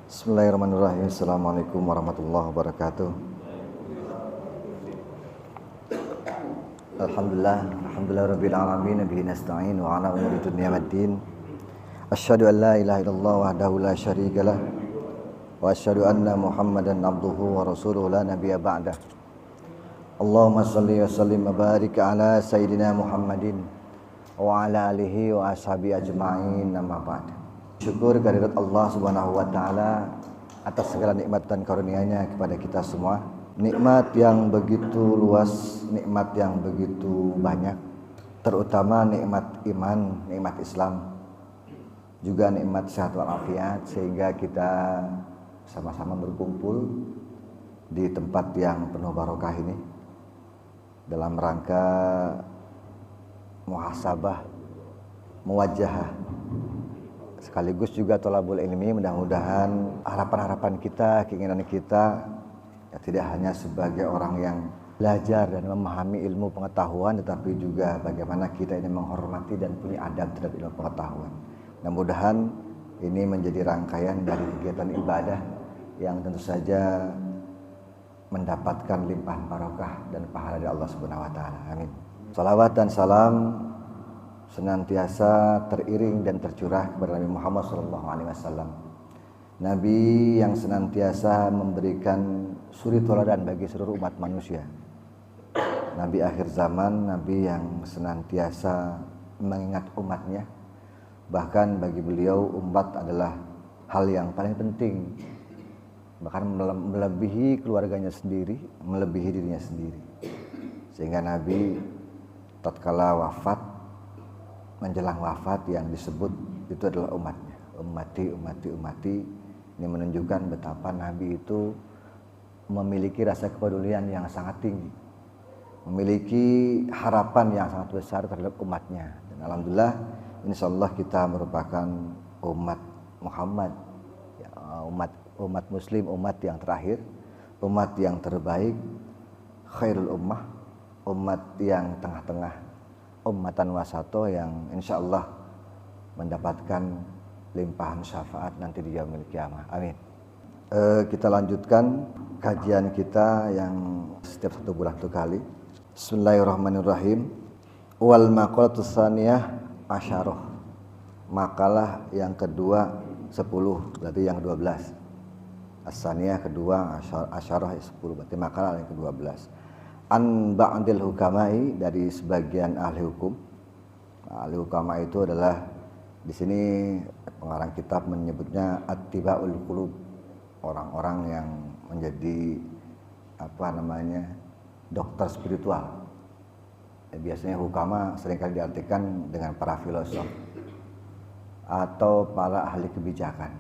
Bismillahirrahmanirrahim. Assalamualaikum warahmatullahi wabarakatuh. Alhamdulillah rabbil alamin, bihi nasta'in wa ala umuri dunya waddin. Asyhadu an la ilaha illallah wahdahu la syarikalah wa asyhadu anna Muhammadan abduhu wa rasuluhu la nabiyya ba'dah. Allahumma shalli wa sallim wa barik ala sayyidina Muhammadin wa ala alihi wa ashabi ajma'in, amma ba'd. Syukur kehadirat Allah Subhanahu wa taala atas segala nikmat dan karunia-Nya kepada kita semua. Nikmat yang begitu luas, nikmat yang begitu banyak, terutama nikmat iman, nikmat Islam, juga nikmat sehat walafiat, sehingga kita sama-sama berkumpul di tempat yang penuh barokah ini dalam rangka muhasabah, muwajahah, sekaligus juga thalabul ilmi. Mudah-mudahan harapan-harapan kita, keinginan kita ya, tidak hanya sebagai orang yang belajar dan memahami ilmu pengetahuan, tetapi juga bagaimana kita ini menghormati dan punya adab terhadap ilmu pengetahuan. Mudah-mudahan ini menjadi rangkaian dari kegiatan ibadah yang tentu saja mendapatkan limpahan barokah dan pahala dari Allah Subhanahu wa taala. Amin. Salawat dan salam senantiasa teriring dan tercurah kepada Nabi Muhammad SAW, Nabi yang senantiasa memberikan suri tauladan bagi seluruh umat manusia, Nabi akhir zaman, Nabi yang senantiasa mengingat umatnya. Bahkan bagi beliau umat adalah hal yang paling penting, bahkan melebihi keluarganya sendiri, melebihi dirinya sendiri. Sehingga Nabi tatkala wafat, menjelang wafat, yang disebut itu adalah umatnya. Ummati. Ini menunjukkan betapa Nabi itu memiliki rasa kepedulian yang sangat tinggi, memiliki harapan yang sangat besar terhadap umatnya. Dan alhamdulillah, insyaallah kita merupakan umat Muhammad, ya, umat Muslim, umat yang terakhir, umat yang terbaik, khairul ummah, umat yang tengah-tengah, ummatan wasato, yang insya Allah mendapatkan limpahan syafaat nanti di yaumil qiyamah. Amin. Kita lanjutkan kajian kita yang setiap 1 bulan 1 kali. Bismillahirrahmanirrahim. Wal maqalatus tsaniyah asyarah. Makalah yang kedua 10, berarti yang ke-12. As-tsaniyah kedua, asyarah 10, berarti makalah yang ke-12. An ba'dil hukamai, dari sebagian ahli hukum. Ahli hukama itu adalah, di sini pengarang kitab menyebutnya attibaul qulub, orang-orang yang menjadi dokter spiritual. Biasanya hukama seringkali diartikan dengan para filosof atau para ahli kebijakan.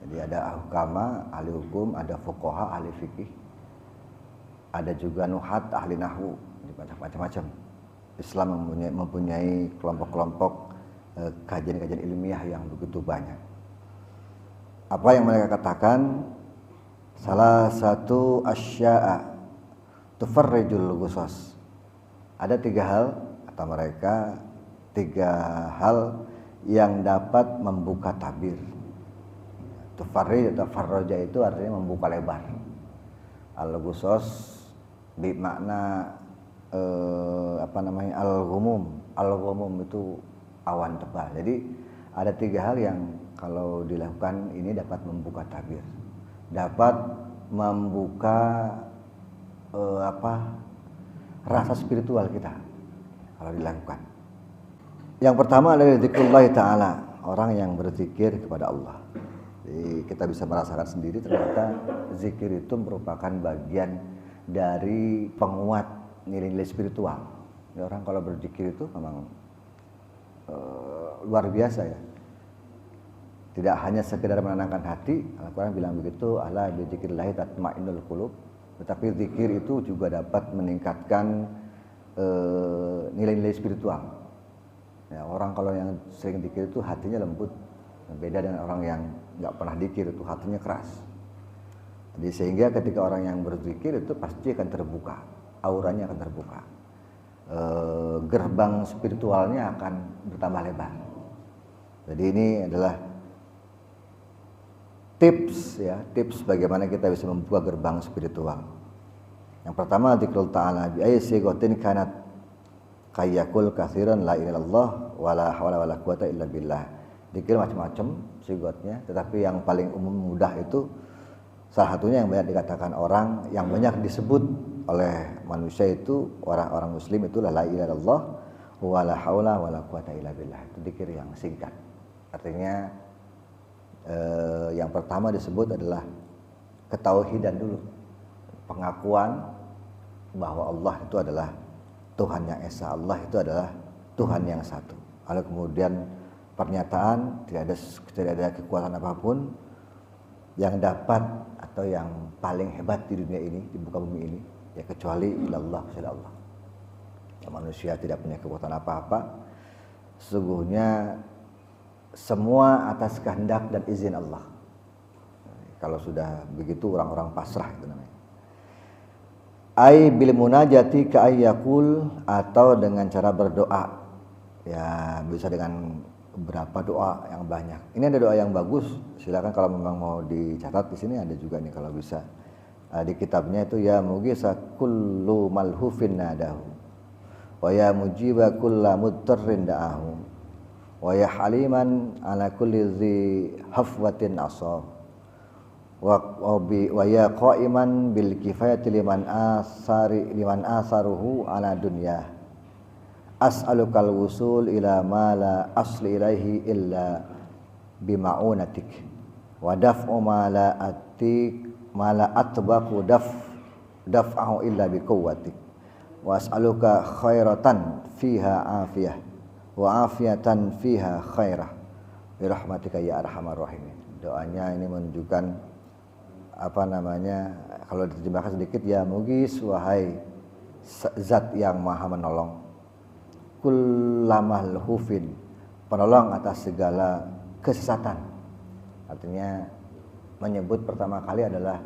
Jadi ada hukama, ahli hukum, ada fuqaha, ahli fikih, ada juga nuhat, ahli nahwu, macam-macam. Islam mempunyai kelompok-kelompok kajian-kajian ilmiah yang begitu banyak. Apa yang mereka katakan? Salah satu asya'a tufarrijul ghusas. Ada 3 hal, kata mereka, 3 hal yang dapat membuka tabir. Tufarrij atau farroja itu artinya membuka lebar. Al-ghusas bermakna al-ghumum. Al-ghumum itu awan tebal. Jadi ada 3 hal yang kalau dilakukan ini dapat membuka tabir, dapat membuka rasa spiritual kita kalau dilakukan. Yang pertama adalah zikrullah ta'ala, orang yang berzikir kepada Allah. Jadi kita bisa merasakan sendiri ternyata zikir itu merupakan bagian dari penguat nilai-nilai spiritual. Ya, orang kalau berzikir itu memang luar biasa ya. Tidak hanya sekedar menenangkan hati, Al-Quran bilang begitu, ala bi dzikrillah tatmainnul qulub, tetapi zikir itu juga dapat meningkatkan nilai-nilai spiritual. Ya, orang kalau yang sering zikir itu hatinya lembut, beda dengan orang yang nggak pernah zikir, itu hatinya keras. Jadi sehingga ketika orang yang berzikir itu pasti akan terbuka, auranya akan terbuka, gerbang spiritualnya akan bertambah lebar. Jadi ini adalah tips bagaimana kita bisa membuka gerbang spiritual. Yang pertama zikrul ta'ala bi ayyi sigatin kanat kayyakul katsiran la ilaha illallah wala haula wala quwata illa billah. Zikir macam-macam sigotnya, tetapi yang paling umum mudah itu salah satunya yang banyak dikatakan orang, yang banyak disebut oleh manusia itu orang-orang muslim itu la ilaha illallah wala haula wala quwata illa billah. Itu zikir yang singkat. Artinya yang pertama disebut adalah ketauhidan dulu. Pengakuan bahwa Allah itu adalah Tuhan yang esa, Allah itu adalah Tuhan yang satu. Lalu kemudian pernyataan tidak ada kekuatan apapun yang dapat atau yang paling hebat di dunia ini, di muka bumi ini, ya kecuali ilallah, kecuali Allah. Ya, manusia tidak punya kekuatan apa-apa. Sesungguhnya semua atas kehendak dan izin Allah. Kalau sudah begitu orang-orang pasrah itu namanya. Ai bil munajati ka ayyakul, atau dengan cara berdoa. Ya, bisa dengan berapa doa yang banyak. Ini ada doa yang bagus, silakan kalau memang mau dicatat di sini ada juga nih kalau bisa. Di kitabnya itu ya mugisa kullu malhufin nadahu wa ya mujiba kulla mudtarrin da'ahu wa ya haliman ala kulli dhi hafwatin asab wa ya qa'iman bil kifayati liman asaruhu ala dunya. As'alukal wusul ila ma la asli ilaihi illa bima'unatik wa daf'u ma la atbaqu daf'ahu illa biquwwatik wa as'aluka khairatan fiha afiyah wa afiyatan fiha khairah bi rahmatika ya arhamar rahimin. Doanya ini menunjukkan kalau diterjemahkan sedikit, ya mugis, wahai zat yang maha menolong, kullamal hufin, penolong atas segala kesesatan. Artinya menyebut pertama kali adalah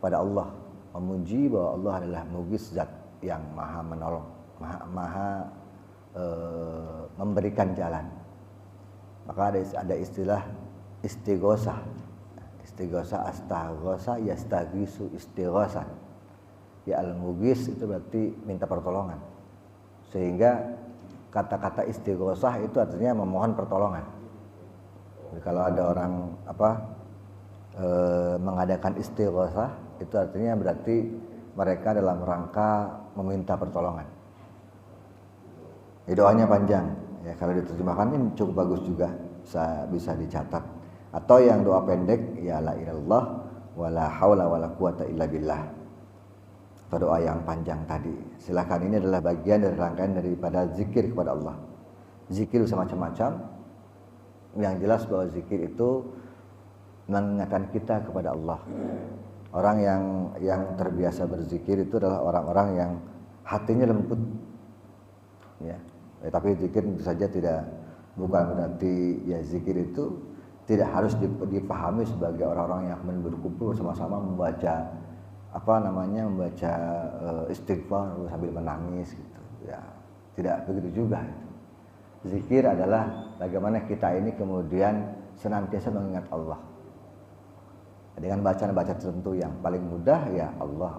pada Allah, memuji bahwa Allah adalah mugis, zat yang maha menolong, maha memberikan jalan. Maka ada istilah istighosah. Istighosah, astaghosa, yastaghisu, istighosan. Ya al-mugis itu berarti minta pertolongan. Sehingga kata-kata istighosah itu artinya memohon pertolongan. Jadi kalau ada orang mengadakan istighosah, itu artinya berarti mereka dalam rangka meminta pertolongan. Doanya panjang, ya kalau diterjemahkan ini cukup bagus juga, bisa dicatat. Atau yang doa pendek, ya la ilallah wala haula wala quwata illa billah. Atau doa yang panjang tadi. Silakan, ini adalah bagian dari rangkaian daripada zikir kepada Allah. Zikir bisa macam-macam. Yang jelas bahwa zikir itu mengingatkan kita kepada Allah. Orang yang terbiasa berzikir itu adalah orang-orang yang hatinya lembut. Ya, tapi zikir tentu saja bukan berarti ya zikir itu tidak harus dipahami sebagai orang-orang yang kemudian berkumpul bersama-sama membaca istighfar sambil menangis gitu. Ya, tidak begitu juga. Zikir adalah bagaimana kita ini kemudian senantiasa mengingat Allah. Dengan bacaan-bacaan tertentu yang paling mudah, ya Allah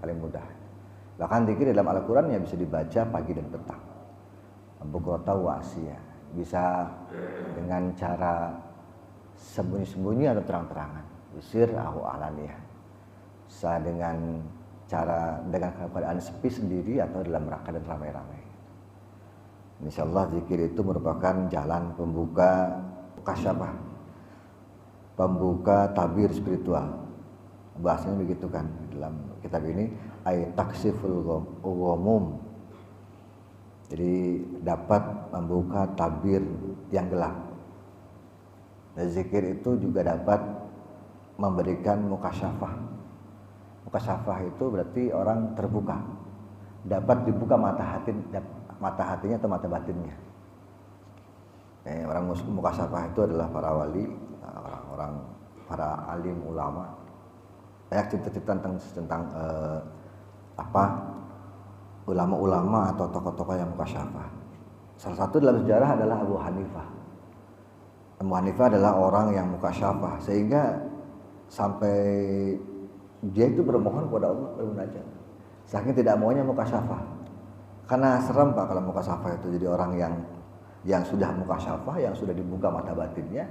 paling mudah. Bahkan zikir dalam Al-Qur'an ya bisa dibaca pagi dan petang. Bukrata wa asya. Bisa dengan cara sembunyi-sembunyi atau terang-terangan, bisir ahu alaniyah, bisa dengan keadaan sepi sendiri atau dalam rangka dan ramai-ramai. Insyaallah zikir itu merupakan jalan pembuka kasyafah, pembuka tabir spiritual. Bahasanya begitu kan dalam kitab ini, ay taksiful ghumum. Jadi dapat membuka tabir yang gelap. Dan zikir itu juga dapat memberikan mukasyafah. Mukasyafah itu berarti orang terbuka, dapat dibuka mata hatinya atau mata batinnya. Orang mukasyafah itu adalah para wali, orang-orang para alim ulama. Banyak cerita-cerita tentang ulama-ulama atau tokoh-tokoh yang mukasyafah. Salah satu dalam sejarah adalah Abu Hanifah. Abu Hanifah adalah orang yang mukasyafah, sehingga sampai dia itu bermohon kepada Allah bermunajat. Saking tidak maunya mukasyafah. Karena serem Pak kalau mukasyafah itu, jadi orang yang sudah mukasyafah, yang sudah dibuka mata batinnya,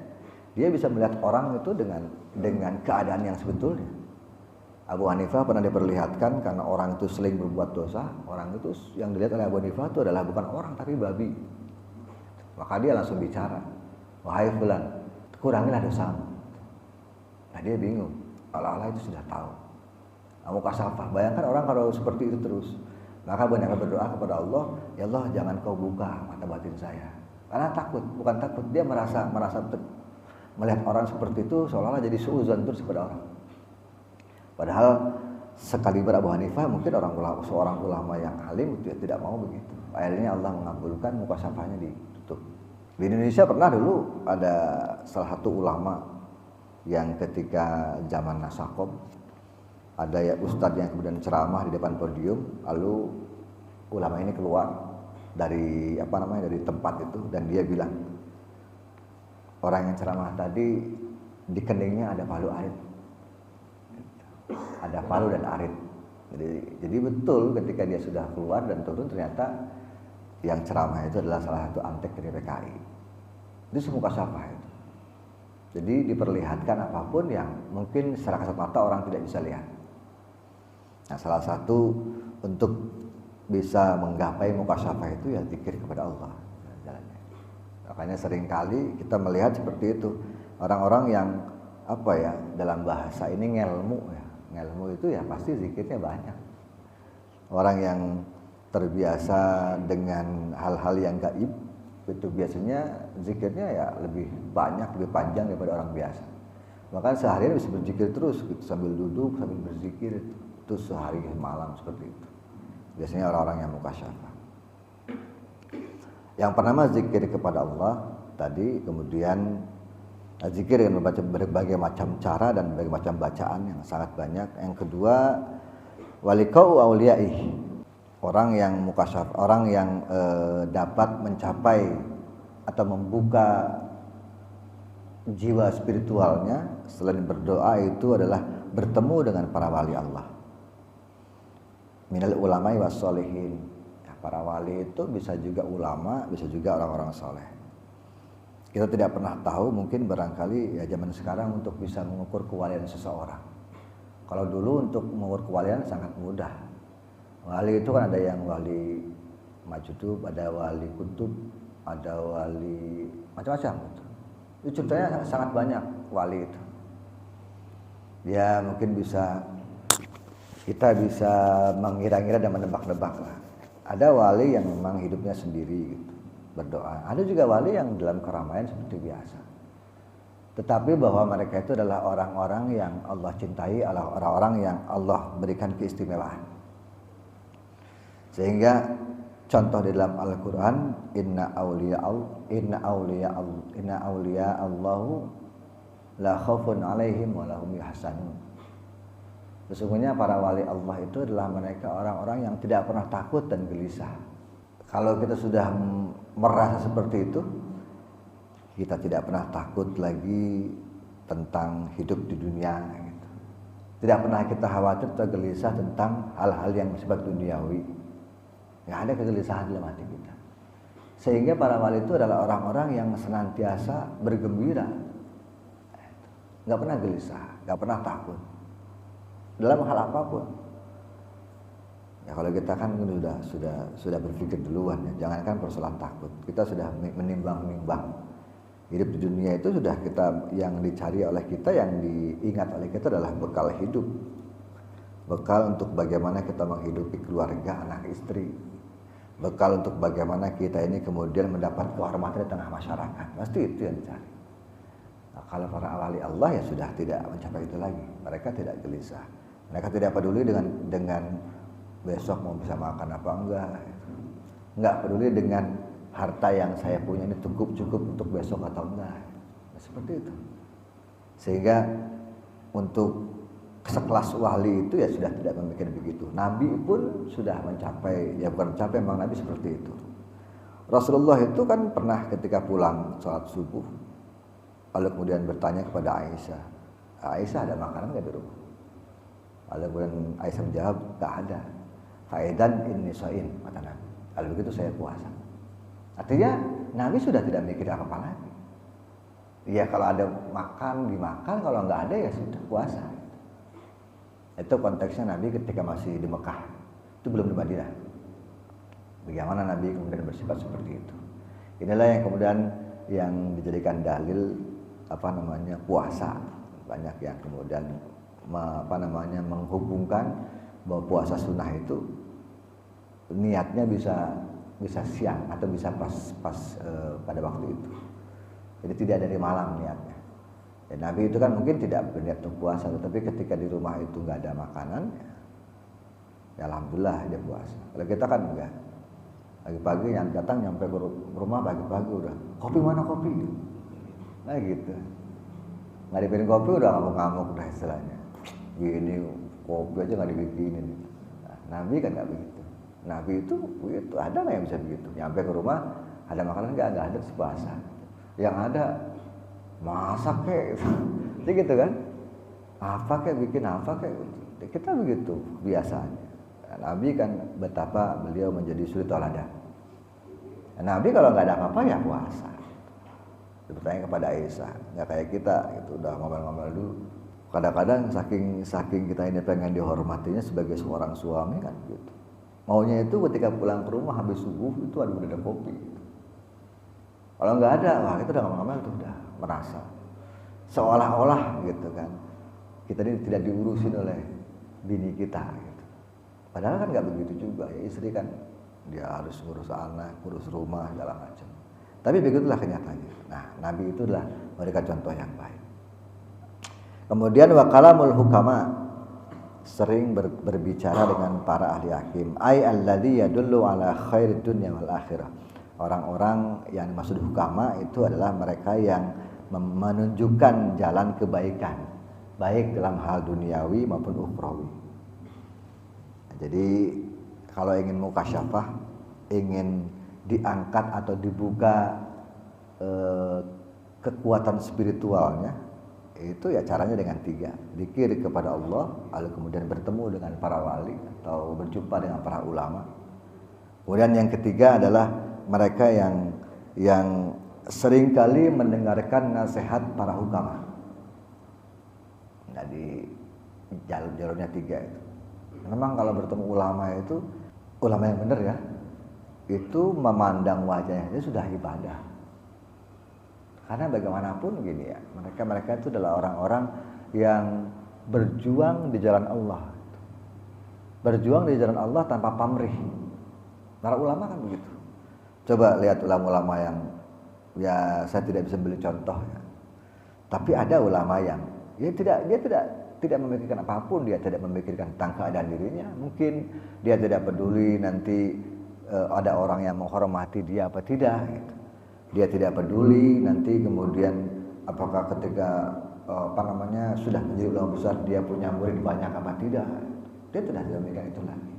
dia bisa melihat orang itu dengan keadaan yang sebetulnya. Abu Hanifah pernah diperlihatkan karena orang itu sering berbuat dosa, orang itu yang dilihat oleh Abu Hanifah itu adalah bukan orang tapi babi. Maka dia langsung bicara, wahai fulan, kurangilah dosamu. Nah dia bingung, Allah itu sudah tahu. Mukasyafah, bayangkan orang kalau seperti itu terus, maka banyak berdoa kepada Allah, ya Allah jangan kau buka mata batin saya. Karena takut, bukan takut, dia merasa melihat orang seperti itu seolah-olah jadi suuzon terus kepada orang. Padahal sekali Abu Hanifah mungkin seorang ulama yang alim itu tidak mau begitu. Akhirnya Allah mengabulkan, mukasyafahnya ditutup. Di Indonesia pernah dulu ada salah satu ulama yang ketika zaman Nasakom, ada ya ustadz yang kemudian ceramah di depan podium, lalu ulama ini keluar dari tempat itu dan dia bilang, orang yang ceramah tadi di keningnya ada palu arit. Ada palu dan arit. Jadi betul ketika dia sudah keluar dan turun, ternyata yang ceramah itu adalah salah satu antek dari PKI. Itu mukasyafah itu. Jadi diperlihatkan apapun yang mungkin secara kasat mata orang tidak bisa lihat. Nah, salah satu untuk bisa menggapai mukasyafah itu ya zikir kepada Allah jalannya. Makanya seringkali kita melihat seperti itu. Orang-orang yang dalam bahasa ini ngelmu ya. Ngelmu itu ya pasti zikirnya banyak. Orang yang terbiasa dengan hal-hal yang gaib itu biasanya zikirnya ya lebih banyak, lebih panjang daripada orang biasa. Bahkan seharian bisa berzikir terus gitu, sambil duduk, sambil berzikir itu sehari malam seperti itu. Biasanya orang-orang yang mukasyafah. Yang pertama zikir kepada Allah tadi, kemudian zikir dengan berbagai macam cara dan berbagai macam bacaan yang sangat banyak. Yang kedua, walikau auliyaih, orang yang mukasyaf, orang yang dapat mencapai atau membuka jiwa spiritualnya selain berdoa itu adalah bertemu dengan para wali Allah. Minal ulama'i was sholihin. Para wali itu bisa juga ulama, bisa juga orang-orang soleh. Kita tidak pernah tahu, mungkin barangkali ya zaman sekarang untuk bisa mengukur kewalian seseorang. Kalau dulu untuk mengukur kewalian sangat mudah. Wali itu kan ada yang wali majudub, ada wali kutub, ada wali macam-macam gitu. Itu contohnya sangat banyak wali itu. Ya mungkin kita bisa mengira-ngira dan menebak-nebak lah. Ada wali yang memang hidupnya sendiri gitu, berdoa. Ada juga wali yang dalam keramaian seperti biasa. Tetapi bahwa mereka itu adalah orang-orang yang Allah cintai, orang-orang yang Allah berikan keistimewaan. Sehingga contoh di dalam Al-Quran, inna awliya Allahu la khaufun alaihim wa lahum yahzanun. Sesungguhnya para wali Allah itu adalah mereka orang-orang yang tidak pernah takut dan gelisah. Kalau kita sudah merasa seperti itu, kita tidak pernah takut lagi tentang hidup di dunia gitu. Tidak pernah kita khawatir atau gelisah tentang hal-hal yang bersifat duniawi. Nggak ada kegelisahan dalam hati kita. Sehingga para wali itu adalah orang-orang yang senantiasa bergembira. Nggak pernah gelisah, nggak pernah takut dalam hal apapun. Ya kalau kita kan sudah berpikir duluan ya, jangankan persoalan takut, kita sudah menimbang-nimbang. Hidup di dunia itu sudah kita, yang dicari oleh kita, yang diingat oleh kita adalah bekal hidup. Bekal untuk bagaimana kita menghidupi keluarga, anak istri. Bekal untuk bagaimana kita ini kemudian mendapat kehormatan di tengah masyarakat. Pasti itu yang dicari. Nah, kalau para wali Allah ya sudah tidak mencapai itu lagi. Mereka tidak gelisah. Mereka tidak peduli dengan besok mau bisa makan apa enggak peduli dengan harta yang saya punya ini cukup untuk besok atau enggak. Nah, seperti itu. Sehingga untuk sekelas wali itu ya sudah tidak memikirkan begitu. Nabi pun sudah mencapai, ya bukan mencapai, memang Nabi seperti itu. Rasulullah itu kan pernah ketika pulang sholat subuh, Lalu kemudian bertanya kepada Aisyah, Aisyah ada makanan nggak di rumah? Lalu kemudian Aisyah menjawab, nggak ada. Faedan inni shaim, kata Nabi. Lalu begitu saya puasa. Artinya Nabi sudah tidak mikir apa-apa lagi. Ya kalau ada makan dimakan, kalau nggak ada ya sudah puasa. Itu konteksnya Nabi ketika masih di Mekah, itu belum di Madinah. Bagaimana Nabi kemudian bersifat seperti itu. Inilah yang kemudian yang dijadikan dalil puasa. Banyak yang kemudian menghubungkan bahwa puasa sunnah itu niatnya bisa siang atau bisa pas pada waktu itu. Jadi tidak dari malam niatnya. Ya, Nabi itu kan mungkin tidak berniat untuk puasa, tetapi ketika di rumah itu nggak ada makanan, ya alhamdulillah dia puasa. Kalau kita kan enggak. Pagi-pagi yang datang nyampe ke rumah pagi-pagi udah kopi mana kopi, nah gitu. Nggak dibikinin kopi udah ngamuk-ngamuk udah istilahnya. Gini kopi aja nggak dibikinin. Nah, Nabi kan nggak begitu. Nabi itu begitu. Ada nggak yang bisa begitu? Nyampe ke rumah ada makanan nggak ada puasa. Yang ada masak kayak gitu kan? Apa kayak bikin apa kayak kita begitu biasanya. Nabi kan betapa beliau menjadi suri tauladan. Nabi kalau nggak ada apa-apa ya puasa. Bertanya kepada Aisyah, nggak kayak kita gitu udah ngomel-ngomel dulu. Kadang-kadang saking kita ini pengen dihormatinya sebagai seorang suami kan gitu. Maunya itu ketika pulang ke rumah habis subuh itu udah ada kopi. Gitu. Kalau nggak ada, wah itu udah ngomel-ngomel tuh udah merasa seolah-olah gitu kan kita ini tidak diurusin oleh bini kita. Gitu. Padahal kan nggak begitu juga ya, istri kan dia harus ngurus anak, ngurus rumah segala macam. Tapi begitulah kenyataannya. Nah, Nabi itu adalah memberikan contoh yang baik. Kemudian wa kalamul hukama, sering berbicara dengan para ahli hakim. Ai alladzi yadullu ala khairid dunya wal akhirah. Orang-orang yang dimaksud hukama itu adalah mereka yang menunjukkan jalan kebaikan, baik dalam hal duniawi maupun ukhrawi. Jadi kalau ingin mukasyafah, ingin diangkat atau dibuka kekuatan spiritualnya, itu ya caranya dengan 3. Zikir kepada Allah, lalu kemudian bertemu dengan para wali atau berjumpa dengan para ulama. Kemudian yang ketiga adalah mereka yang seringkali mendengarkan nasihat para hukama. Nah, di jalurnya 3 itu. Memang kalau bertemu ulama itu ulama yang benar ya, itu memandang wajahnya sudah ibadah. Karena bagaimanapun gini ya, mereka itu adalah orang-orang yang berjuang di jalan Allah. Berjuang di jalan Allah tanpa pamrih. Para ulama kan begitu. Coba lihat ulama-ulama yang ya saya tidak bisa beli contoh ya. Tapi ada ulama yang dia tidak memikirkan apapun, dia tidak memikirkan tentang keadaan dirinya. Mungkin dia tidak peduli nanti ada orang yang menghormati dia apa tidak gitu. Dia tidak peduli nanti kemudian apakah ketika sudah menjadi ulama besar dia punya murid banyak apa tidak. Dia tidak memikirkan itu lagi.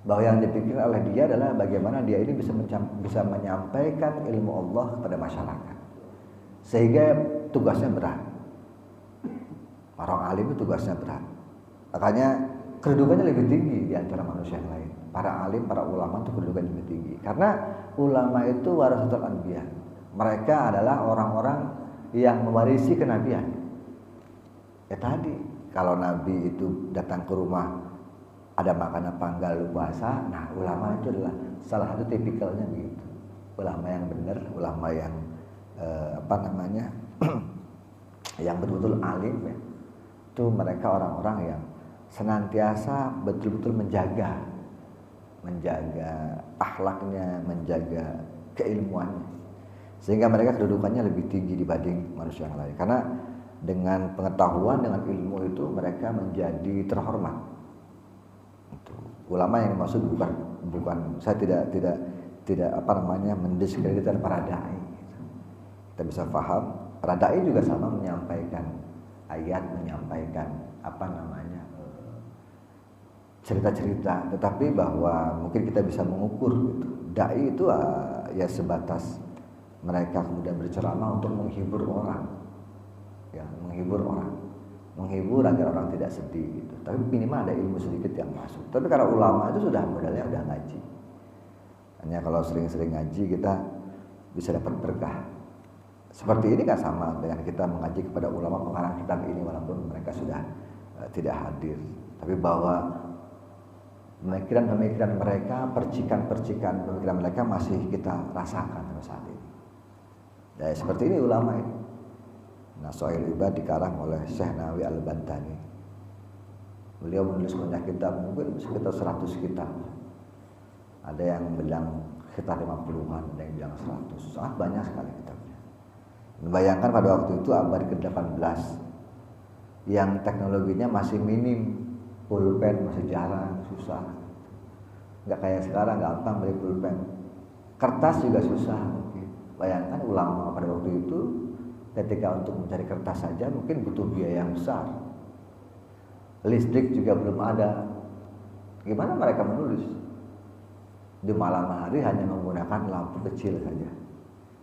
Bahwa yang dipikirkan oleh dia adalah bagaimana dia ini bisa menyampaikan ilmu Allah kepada masyarakat. Sehingga tugasnya berat. Orang alim itu tugasnya berat. Makanya kedudukannya lebih tinggi di antara manusia yang lain. Para alim, para ulama itu kedudukannya lebih tinggi. Karena ulama itu warasatul anbiya. Mereka adalah orang-orang yang mewarisi kenabian. Ya tadi, kalau Nabi itu datang ke rumah ada makanan panggal puasa, nah ulama itu adalah salah satu tipikalnya begitu. Ulama yang benar, ulama yang yang betul-betul alim ya. Itu mereka orang-orang yang senantiasa betul-betul menjaga akhlaknya, menjaga keilmuannya. Sehingga mereka kedudukannya lebih tinggi dibanding manusia yang lain. Karena dengan pengetahuan, dengan ilmu itu mereka menjadi terhormat. Itu. Ulama yang dimaksud bukan saya tidak mendiskreditkan para dai. Kita bisa paham, para dai juga sama menyampaikan ayat, menyampaikan cerita-cerita, tetapi bahwa mungkin kita bisa mengukur gitu. Dai itu ya sebatas mereka kemudian berceramah untuk menghibur orang, ya, menghibur orang, menghibur agar orang tidak sedih gitu. Tapi minimal ada ilmu sedikit yang masuk. Tapi karena ulama itu sudah modalnya udah ngaji, hanya kalau sering-sering ngaji kita bisa dapat berkah. Seperti ini kan sama dengan kita mengaji kepada ulama pengarang kitab ini, walaupun mereka sudah tidak hadir, tapi bahwa pemikiran-pemikiran mereka, percikan-percikan pemikiran mereka masih kita rasakan sampai saat ini. Ya, seperti ini ulama ini. Nasha'il Ibad dikarang oleh Syekh Nawawi Al-Bantani. Beliau menulis banyak kitab, mungkin sekitar 100 kitab. Ada yang bilang sekitar 50-an, ada yang bilang 100. Sangat banyak sekali kitabnya. Bayangkan pada waktu itu abad ke-18 yang teknologinya masih minim, pulpen masih jarang, susah. Nggak kayak sekarang gampang beli pulpen. Kertas juga susah mungkin. Bayangkan ulama pada waktu itu ketika untuk mencari kertas saja mungkin butuh biaya yang besar. Listrik juga belum ada. Gimana mereka menulis? Di malam hari hanya menggunakan lampu kecil saja.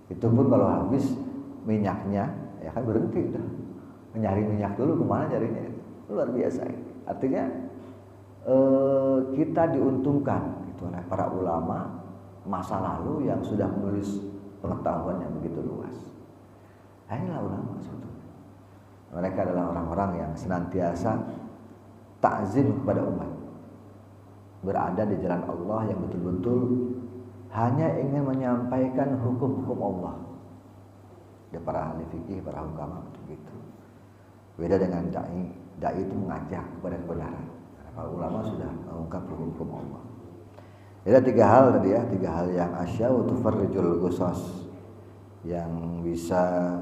Itu pun kalau habis minyaknya, ya kan berhenti udah. Mencari minyak dulu, kemana carinya? Luar biasa. Artinya kita diuntungkan gitu oleh para ulama masa lalu yang sudah menulis pengetahuan yang begitu luas. Nah, inilah ulama sebetulnya. Mereka adalah orang-orang yang senantiasa takzim kepada umat, berada di jalan Allah yang betul-betul hanya ingin menyampaikan hukum-hukum Allah. Ada para ahli fikih, para hukama begitu. Beda dengan dai itu mengajak kepada kebenaran. Para ulama sudah mengungkap hukum Allah. Jadi ada 3 hal tadi ya, 3 hal yang asya'u tufarrijul ghusas, yang bisa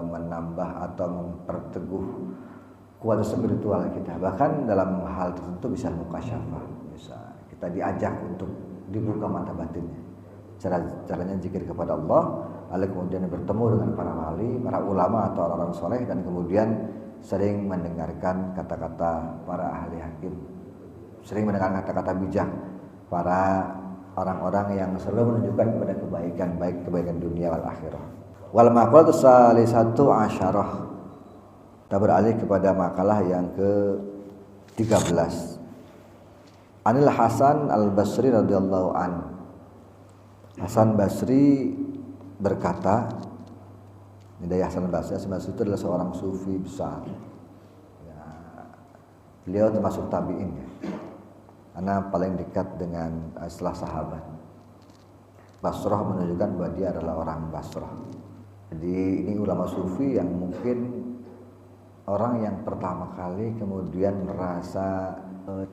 menambah atau memperteguh kualitas spiritual kita. Bahkan dalam hal tertentu bisa mukasyafah, bisa kita diajak untuk dibuka mata batinnya. Caranya zikir kepada Allah, lalu kemudian bertemu dengan para wali, para ulama atau orang-orang soleh, dan kemudian sering mendengarkan kata-kata para ahli hakim, sering mendengar kata-kata bijak para orang-orang yang selalu menunjukkan kepada kebaikan, baik kebaikan dunia wal akhirah. Wal maqalatu salisatu asyarah. Kita beralih kepada makalah yang ke-13. Anil Hasan Al-Basri radhiyallahu an. Hasan Basri berkata, ini dari Hasan Basri. Hasan Basri itu adalah seorang sufi besar. Ya, beliau termasuk tabi'in ya. Karena paling dekat dengan setelah sahabat. Basrah menunjukkan bahwa dia adalah orang Basrah. Jadi ini ulama sufi yang mungkin orang yang pertama kali kemudian merasa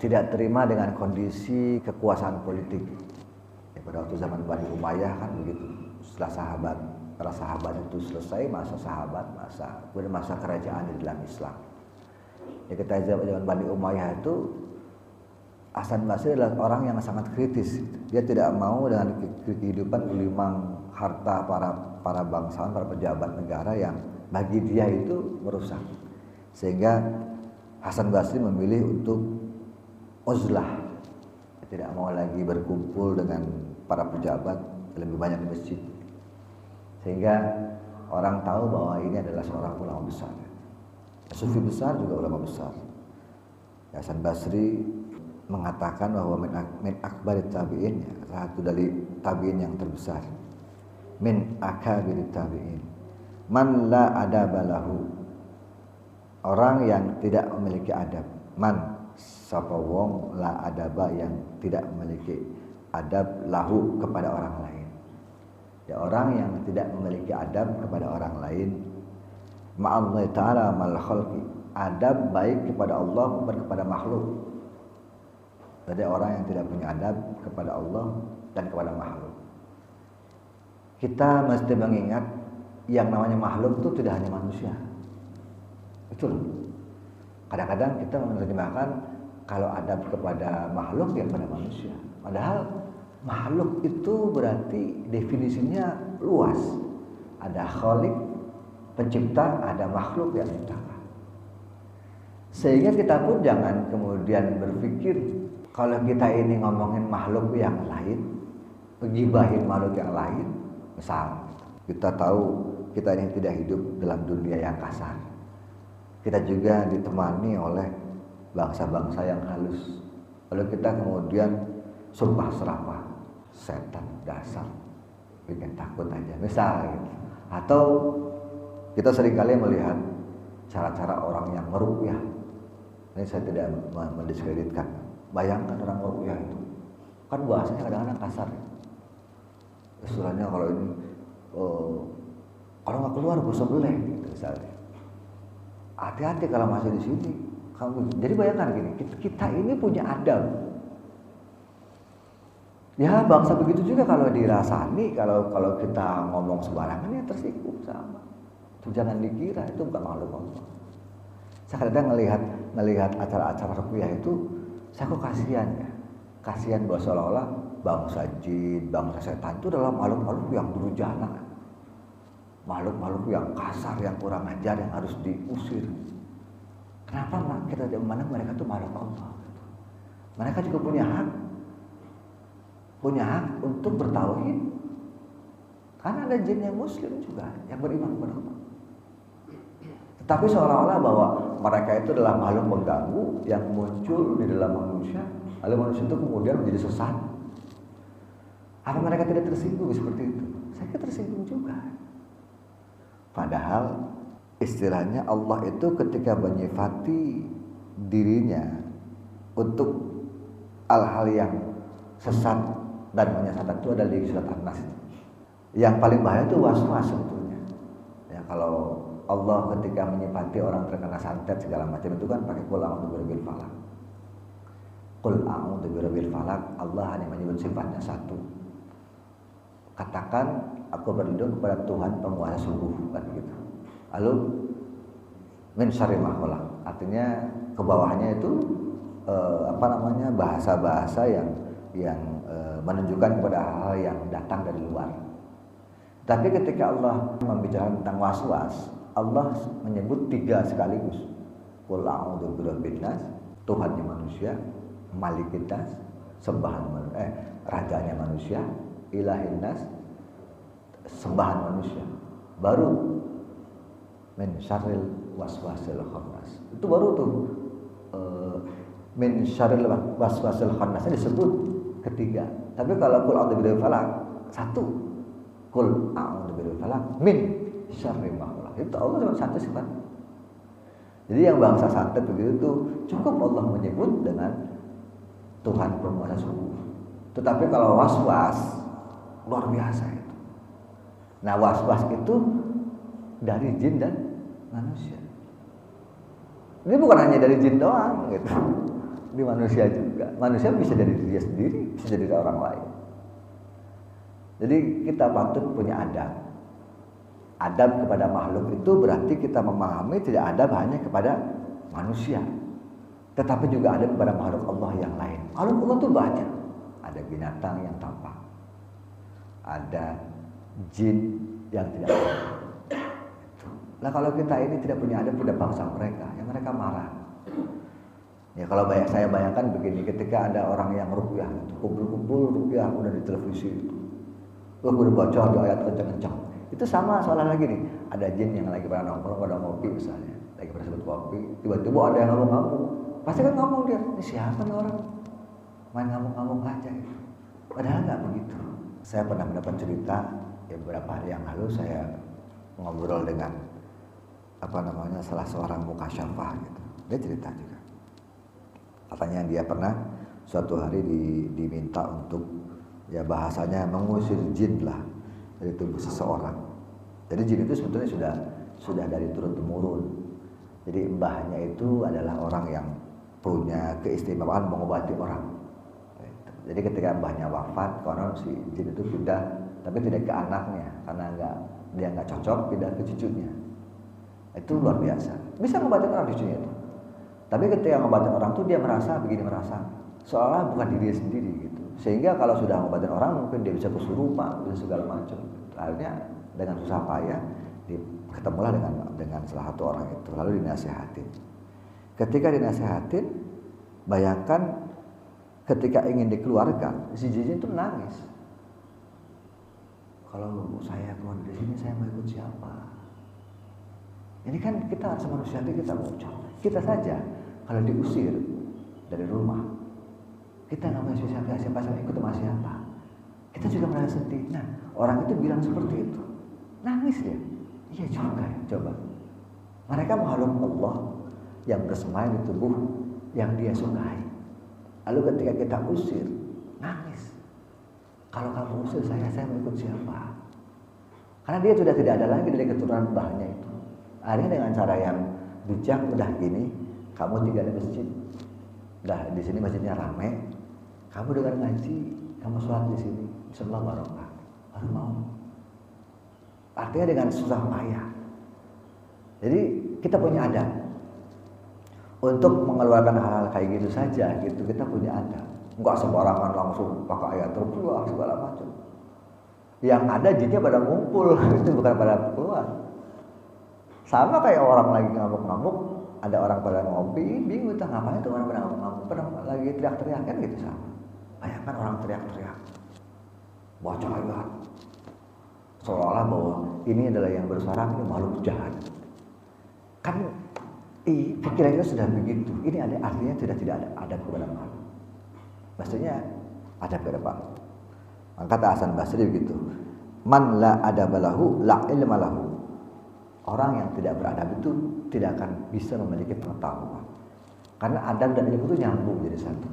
tidak terima dengan kondisi kekuasaan politik. Ya, pada waktu zaman Bani Umayyah kan begitu. Setelah para sahabat itu selesai masa sahabat, kemudian masa kerajaan di dalam Islam. Ya, kita zaman Bani Umayyah itu Hasan Basri adalah orang yang sangat kritis. Dia tidak mau dengan kehidupan gelimang harta para bangsawan, para pejabat negara yang bagi dia itu merusak. Sehingga Hasan Basri memilih untuk uzlah. Dia tidak mau lagi berkumpul dengan para pejabat, lebih banyak di masjid. Sehingga orang tahu bahwa ini adalah seorang ulama besar. Sufi besar juga ulama besar. Hasan Basri mengatakan bahwa min akbarit tabi'in, satu dari tabi'in yang terbesar. Min akabirit tabi'in, man la adaba lahu, orang yang tidak memiliki adab. Man sapa wong la adaba, yang tidak memiliki adab lahu kepada orang lain. Ya, orang yang tidak memiliki adab kepada orang lain. Ma'allah ta'ala mal khalqi, adab baik kepada Allah maupun kepada makhluk. Jadi orang yang tidak punya adab kepada Allah dan kepada makhluk. Kita mesti mengingat yang namanya makhluk itu tidak hanya manusia. Betul. Kadang-kadang kita menerjemahkan kalau adab kepada makhluk ya kepada manusia. Padahal makhluk itu berarti definisinya luas. Ada khalik, pencipta, ada makhluk yang menciptakan. Sehingga kita pun jangan kemudian berpikir kalau kita ini ngomongin makhluk yang lain, menggibahin makhluk yang lain, misal kita tahu kita ini tidak hidup dalam dunia yang kasar. kita juga ditemani oleh bangsa-bangsa yang halus. Lalu kita kemudian sumpah serapah, setan dasar, bikin takut aja, misal gitu. Atau kita seringkali melihat cara-cara orang yang meruqyah. Ini saya tidak mendiskreditkan. Bayangkan orang meruqyah itu, kan bahasanya kadang-kadang kasar. Istilahnya kalau ini, kalau nggak keluar gue sebeleh, gitu misalnya. Hati-hati kalau masih di sini. Jadi bayangkan gini, kita ini punya adab. Ya bangsa begitu juga kalau dirasani, kalau kita ngomong sembarangan ya tersinggung sama. Itu jangan dikira itu bukan makhluk Allah. Saya kadang ngelihat acara-acara ruqyah itu, saya kok kasihan ya. Kasihan bahwa seolah-olah bangsa jin, bangsa setan itu adalah makhluk-makhluk yang durjana. Makhluk-makhluk yang kasar, yang kurang ajar, yang harus diusir. Kenapa kita tidak memandang mereka itu makhluk Allah? Mereka juga punya hak untuk bertauhid. Karena ada jin yang muslim juga yang beriman kepada Allah. Tetapi seolah-olah bahwa mereka itu adalah makhluk pengganggu yang muncul di dalam manusia, lalu manusia itu kemudian menjadi sesat. Apa mereka tidak tersinggung seperti itu? Saya tersinggung juga. Padahal istilahnya Allah itu ketika menyifati dirinya untuk hal-hal yang sesat dan menyesatkan itu adalah di surat An-Nas. Yang paling bahaya itu was-was sebetulnya. Ya, kalau Allah ketika menyifati orang terkena santet segala macam itu kan pakai qul a'udzu birabbil falaq. Qul a'udzu birabbil falaq, Allah hanya menyebut sifatnya satu. Katakan aku berlindung kepada Tuhan penguasa subuh, kan gitu. Lalu min syarri ma khalaq, artinya ke bawahnya itu bahasa-bahasa yang menunjukkan kepada hal-hal yang datang dari luar. Tapi ketika Allah membicarakan tentang was-was, Allah menyebut 3 sekaligus. Qul a'udzu birabbin nas, Tuhannya manusia, malikin nas, rajanya manusia, ilahin nas, sembahan manusia. Baru min syarril waswasil khannas. Itu baru tuh min syarril waswasil khannas disebut ketiga. Tapi kalau qul a'udzu birabbil falaq, satu. Qul a'udzu birabbil falaq min syarri ma khalaq. Itu Allah cuma satu sifat. Jadi yang bangsa santet begitu tuh cukup Allah menyebut dengan Tuhan penguasa subuh. Tetapi kalau was-was luar biasa itu. Nah, was-was itu dari jin dan manusia. Ini bukan hanya dari jin doang gitu. Di manusia juga. Manusia bisa dari diri sendiri, bisa dari orang lain. Jadi kita patut punya adab. Adab kepada makhluk itu berarti kita memahami tidak adab hanya kepada manusia, tetapi juga adab kepada makhluk Allah yang lain. Makhluk Allah itu banyak. Ada binatang yang tampak, ada jin yang tidak tampak. Nah kalau kita ini tidak punya adab pada bangsa mereka, ya mereka marah. Ya kalau saya bayangkan begini, ketika ada orang yang ruqyah, kumpul-kumpul ruqyah udah di televisi itu, udah baca di ayat kencang-kencang. Itu sama soalnya lagi nih, ada jin yang lagi pada nongkrong, pada ngopi misalnya, lagi pada sebut kopi, tiba-tiba ada yang ngomong-ngomong, pasti kan ngomong dia, ini siapa nih orang, main ngomong-ngomong aja gitu. Padahal nggak begitu. Saya pernah mendapat cerita, ya beberapa hari yang lalu saya ngobrol dengan salah seorang mukasyafah gitu. Dia cerita juga, katanya dia pernah suatu hari diminta untuk, ya bahasanya mengusir jin lah dari tubuh seseorang. Jadi jin itu sebetulnya sudah dari turun temurun. Jadi mbahnya itu adalah orang yang punya keistimewaan mengobati orang. Jadi ketika mbahnya wafat, konon si jin itu pindah, tapi tidak ke anaknya karena dia nggak cocok, pindah ke cucunya. Itu luar biasa. Bisa ngobatin orang cucunya itu. Tapi ketika ngobatin orang tuh dia merasa seolah bukan diri sendiri gitu. Sehingga kalau sudah ngobatin orang mungkin dia bisa kesurupan, bisa segala macam. Akhirnya dengan susah payah ketemulah dengan salah satu orang itu, lalu dinasihatin. Ketika dinasihatin, bayangkan ketika ingin dikeluarkan, si jin itu nangis. Kalau saya keluar dari sini, saya mau ikut siapa? Ini kan kita manusia kita bocor. Kita saja kalau diusir dari rumah, kita nggak mau siapa ikut sama siapa. Kita juga merasa sedih. Nah, orang itu bilang seperti itu, nangis dia. Iya juga ya, coba. Mereka makhluk Allah yang bersemayam di tubuh yang dia sukai. Lalu ketika kita usir, nangis. Kalau kamu usir saya mau ikut siapa? Karena dia sudah tidak ada lagi dari keturunan mbahnya itu. Akhirnya dengan cara yang bijak, udah gini, kamu tinggal di masjid. Udah di sini masjidnya ramai, kamu dengar ngaji, kamu sholat di sini, insyaallah barokah. Baru mau. Artinya dengan susah payah. Jadi kita punya adab untuk mengeluarkan hal-hal kayak gitu saja, gitu kita punya adab. Enggak sembarangan langsung pakai ayat terbuah segala macam. Yang ada jinnya pada ngumpul, itu bukan pada keluar. Sama kayak orang lagi ngamuk-ngamuk, ada orang pada ngopi, bingung entah ngapain itu orang pada ngamuk-ngamuk, pada lagi teriak-teriak kan gitu sama. Bayangkan orang teriak-teriak, baca ayat, seolah-olah bahwa ini adalah yang bersuara, ini makhluk jahat. Kan pikiran kita sudah begitu. Ini ada artinya tidak ada adab kepada makhluk. Maksudnya adab kepada makhluk. Kata Hasan Basri begitu. Man la adabalahu la ilma lahu. Orang yang tidak beradab itu tidak akan bisa memiliki pengetahuan. Karena adab dan ilmu itu nyambung jadi satu.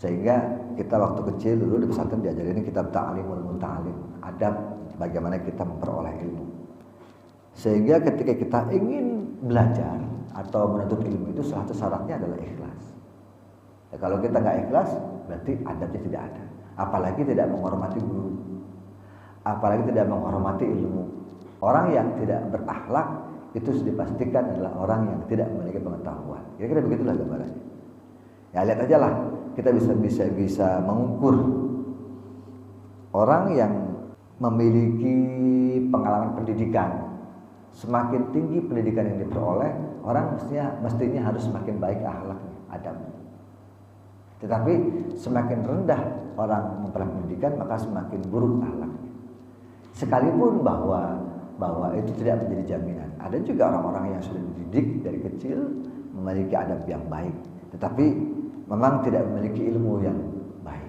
Sehingga kita waktu kecil dulu di pesantren diajarin kitab Ta'limul Muta'allim, adab bagaimana kita memperoleh ilmu. Sehingga ketika kita ingin belajar atau menuntut ilmu itu salah satu syaratnya adalah ikhlas. Ya, kalau kita nggak ikhlas, berarti adabnya tidak ada. Apalagi tidak menghormati guru, apalagi tidak menghormati ilmu. Orang yang tidak berakhlak itu sudah dipastikan adalah orang yang tidak memiliki pengetahuan. Kira-kira begitulah gambarannya. Ya lihat aja lah, kita bisa mengukur orang yang memiliki pengalaman pendidikan. Semakin tinggi pendidikan yang diperoleh, orang mestinya harus semakin baik akhlaknya, adabnya. Tetapi semakin rendah orang memperoleh pendidikan, maka semakin buruk akhlaknya. Sekalipun bahwa itu tidak menjadi jaminan. Ada juga orang-orang yang sudah dididik dari kecil memiliki adab yang baik, tetapi memang tidak memiliki ilmu yang baik.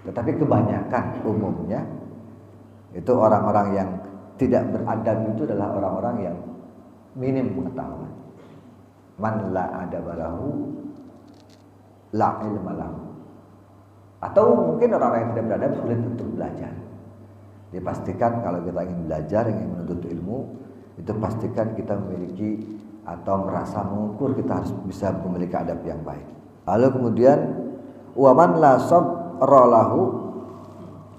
Tetapi kebanyakan umumnya itu orang-orang yang tidak beradab itu adalah orang-orang yang minim pengetahuan. Man la adabalahu la ilma lahu. Atau mungkin orang-orang yang tidak beradab sulit untuk belajar. Dipastikan kalau kita ingin belajar, ingin menuntut ilmu, itu pastikan kita memiliki atau merasa mengukur kita harus bisa memiliki adab yang baik. Lalu kemudian waman la sabra lahu,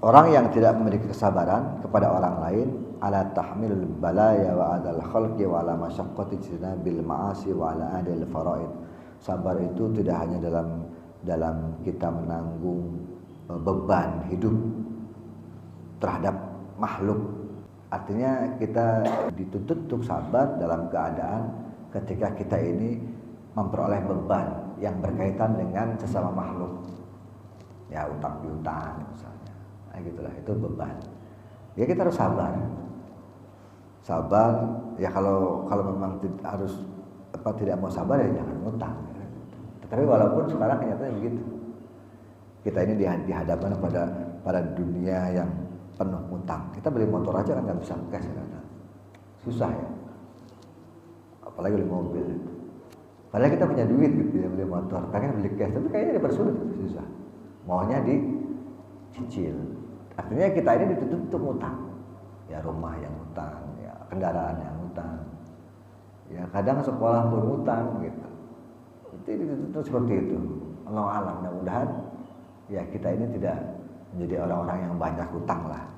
orang yang tidak memiliki kesabaran kepada orang lain, ala tahmilul balaya wa adal khalqi wa ala masyaqqati jinabil ma'asi wa ala adil faraid. Sabar itu tidak hanya dalam kita menanggung beban hidup terhadap makhluk. Artinya kita dituntut untuk sabar dalam keadaan ketika kita ini memperoleh beban yang berkaitan dengan sesama makhluk. Ya utang piutang misalnya. Nah gitulah, itu beban. Ya kita harus sabar. Sabar ya kalau memang harus tidak mau sabar ya jangan ngutang. Tetapi walaupun sekarang kenyataannya begitu. Kita ini dihadapkan pada dunia yang penuh utang. Kita beli motor aja kan nggak bisa cash kan? Susah ya. Apalagi beli mobil. Padahal kita punya duit gitu ya beli motor, pengen beli cash, tapi kayaknya dipersulit, susah. Maunya dicicil. Artinya kita ini dituntut untuk ngutang. Ya rumah yang ngutang, ya kendaraan yang ngutang. Ya kadang sekolah pun ngutang gitu. Itu dituntut seperti itu. Allah alam, mudah-mudahan ya kita ini tidak menjadi orang-orang yang banyak hutang lah.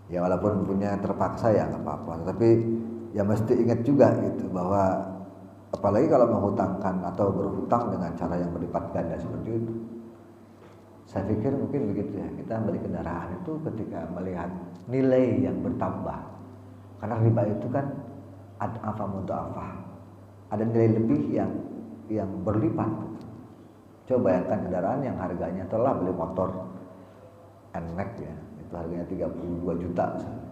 Ya walaupun punya terpaksa ya nggak apa-apa, tapi ya mesti ingat juga gitu bahwa apalagi kalau menghutangkan atau berhutang dengan cara yang berlipat ganda seperti itu. Saya pikir mungkin begitu ya, kita beli kendaraan itu ketika melihat nilai yang bertambah. Karena riba itu kan ad'afa mudha'afah. Ada nilai lebih yang berlipat. Coba bayangkan kendaraan yang harganya telah beli motor NMAX ya, itu harganya 32 juta misalnya.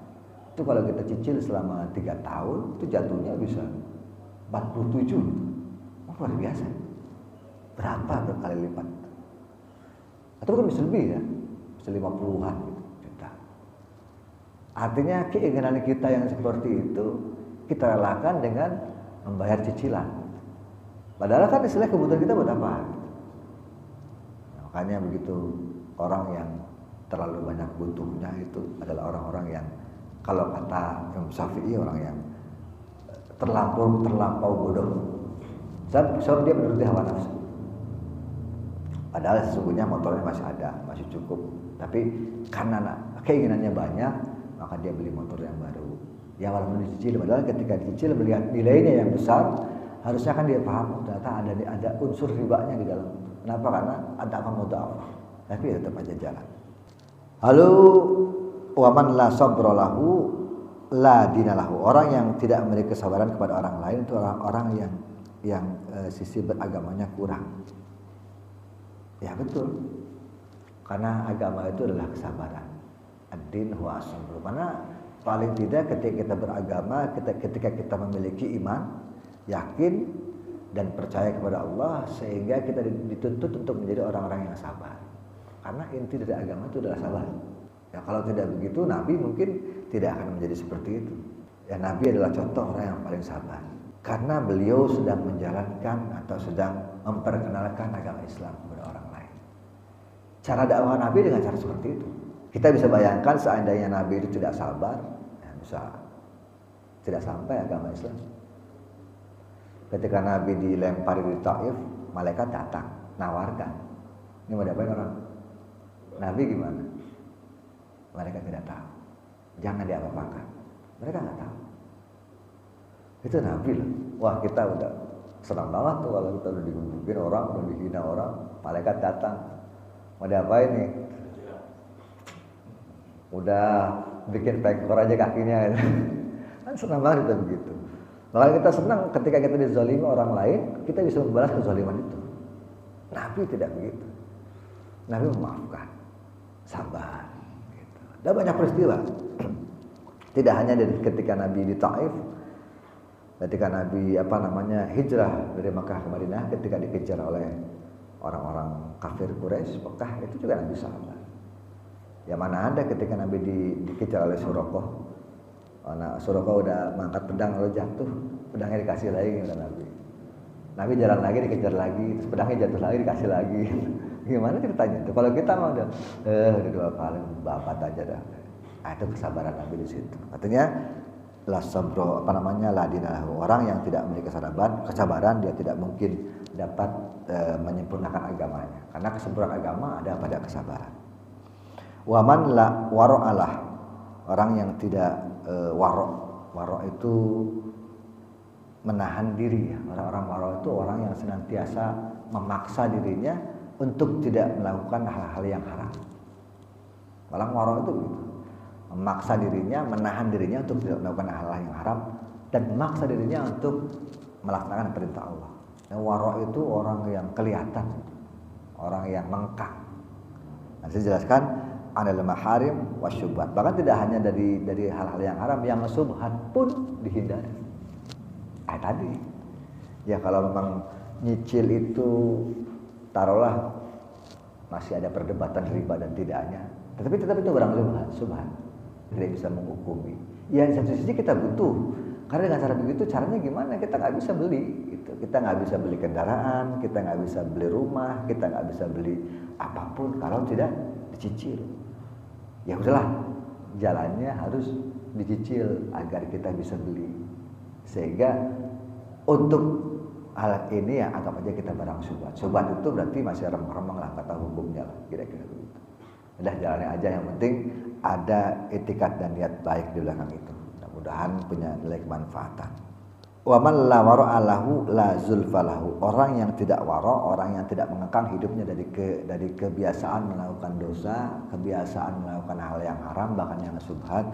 Itu kalau kita cicil selama 3 tahun, itu jatuhnya bisa 47 gitu. Oh, luar biasa. Berapa berkali lipat? Atau kan bisa lebih ya, bisa 50-an gitu, juta. Artinya keinginan kita yang seperti itu kita relakan dengan membayar cicilan. Padahal kan istilah kebutuhan kita buat apa? Nah, makanya begitu orang yang terlalu banyak butuhnya itu adalah orang-orang yang kalau kata Imam Syafi'i orang yang terlampau bodoh. Sebab dia menuruti hawa nafsu. Padahal sesungguhnya motornya masih ada, masih cukup. Tapi karena keinginannya banyak, maka dia beli motor yang baru. Ya walaupun dicicil, padahal ketika dicicil melihat nilainya yang besar, harusnya kan dia paham ternyata ada unsur ribanya di dalam. Kenapa? Karena ada apa mudha'af. Tapi ya tetap aja jalan. Lalu waman la sabra lahu la dinalahu. Orang yang tidak memiliki kesabaran kepada orang lain itu orang yang sisi beragamanya kurang. Ya betul. Karena agama itu adalah kesabaran. Ad-din huwa as-sabr. Karena paling tidak ketika kita beragama, ketika kita memiliki iman, yakin dan percaya kepada Allah, sehingga kita dituntut untuk menjadi orang-orang yang sabar. Karena inti dari agama itu adalah sabar. Ya kalau tidak begitu, Nabi mungkin tidak akan menjadi seperti itu. Ya Nabi adalah contoh orang yang paling sabar. Karena beliau sedang menjalankan atau sedang memperkenalkan agama Islam kepada orang lain. Cara dakwah Nabi dengan cara seperti itu. Kita bisa bayangkan seandainya Nabi itu tidak sabar, ya bisa tidak sampai agama Islam. Ketika Nabi dilempari di Taif, malaikat datang, nawarkan. Ini mau diapain orang? Nabi gimana? Mereka tidak tahu. Jangan diapa-apakan. Mereka nggak tahu. Itu Nabi loh. Wah kita udah senang banget tuh kalau kita udah digebukin orang, udah dihina orang, malaikat datang. Mau diapain nih? Udah bikin pekor aja kakinya. Kan senang banget kita begitu. Makanya kita senang ketika kita dizalimi orang lain, kita bisa membalas kezaliman itu. Nabi tidak begitu. Nabi memaafkan, sabar. Gitu. Ada banyak peristiwa. Tidak hanya dari ketika Nabi di Taif, ketika Nabi hijrah dari Makkah ke Madinah, ketika dikejar oleh orang-orang kafir Quraisy, Mekah itu juga Nabi sabar. Ya mana ada ketika Nabi dikejar oleh Suraqah. Suraqah udah mengangkat pedang lalu jatuh, pedangnya dikasih lagi oleh Nabi. Nabi jalan lagi dikejar lagi, terus pedangnya jatuh lagi dikasih lagi. Gimana ceritanya itu? Kalau kita mau udah 2 kali babat aja dah. Itu kesabaran Nabi di situ. Artinya la sabro la dinalahu. Orang yang tidak memiliki kesabaran dia tidak mungkin dapat menyempurnakan agamanya. Karena kesempurnaan agama ada pada kesabaran. Waman la waro'alah. Orang yang tidak waro' itu menahan diri ya. Orang-orang waro' itu orang yang senantiasa memaksa dirinya untuk tidak melakukan hal-hal yang haram. Orang waro' itu begitu. Memaksa dirinya, menahan dirinya untuk tidak melakukan hal-hal yang haram dan memaksa dirinya untuk melaksanakan perintah Allah. Waro' itu orang yang kelihatan, orang yang mengkang. Nah, saya jelaskan anil maharim wasyubhat. Bahkan tidak hanya dari hal-hal yang haram, yang syubhat pun dihindari. Tadi ya kalau memang nyicil itu taruhlah masih ada perdebatan riba dan tidaknya, tetapi tetap itu barang syubhat, tidak bisa menghukumi. Ya di satu sisi kita butuh, karena dengan cara begitu caranya gimana? Kita nggak bisa beli, gitu. Kita nggak bisa beli kendaraan, kita nggak bisa beli rumah, kita nggak bisa beli apapun kalau tidak dicicil. Ya udahlah, jalannya harus dicicil agar kita bisa beli. Sehingga untuk hal ini ya anggap aja kita barang syubhat. Syubhat itu berarti masih remang-remang lah kata hukumnya lah, kira-kira begitu. Udah jalannya aja, yang penting ada etikat dan niat baik di belakang itu. Mudah-mudahan punya nilai kemanfaatan. Wa man la wara'alahu la zulfalahu. Orang yang tidak wara', orang yang tidak mengekang hidupnya dari kebiasaan melakukan dosa, kebiasaan melakukan hal yang haram, bahkan yang syubhat,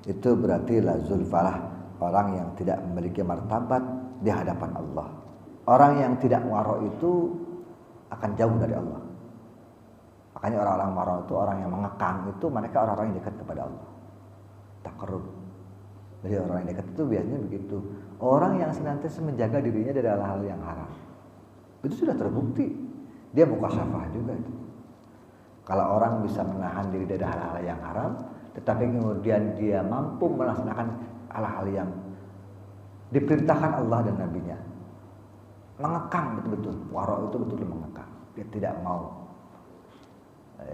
itu berarti la zulfalah, orang yang tidak memiliki martabat di hadapan Allah. Orang yang tidak wara' itu akan jauh dari Allah. Makanya orang-orang wara' itu orang yang mengekang itu mereka orang-orang yang dekat kepada Allah. Taqarrub dari orang yang dekat itu biasanya begitu. Orang yang senantiasa menjaga dirinya dari hal-hal yang haram, itu sudah terbukti dia mukasyafah juga itu. Kalau orang bisa menahan diri dari hal-hal yang haram, tetapi kemudian dia mampu melaksanakan hal-hal yang diperintahkan Allah dan Nabi-Nya, mengekang betul-betul, waro itu betul-betul mengekang. Dia tidak mau,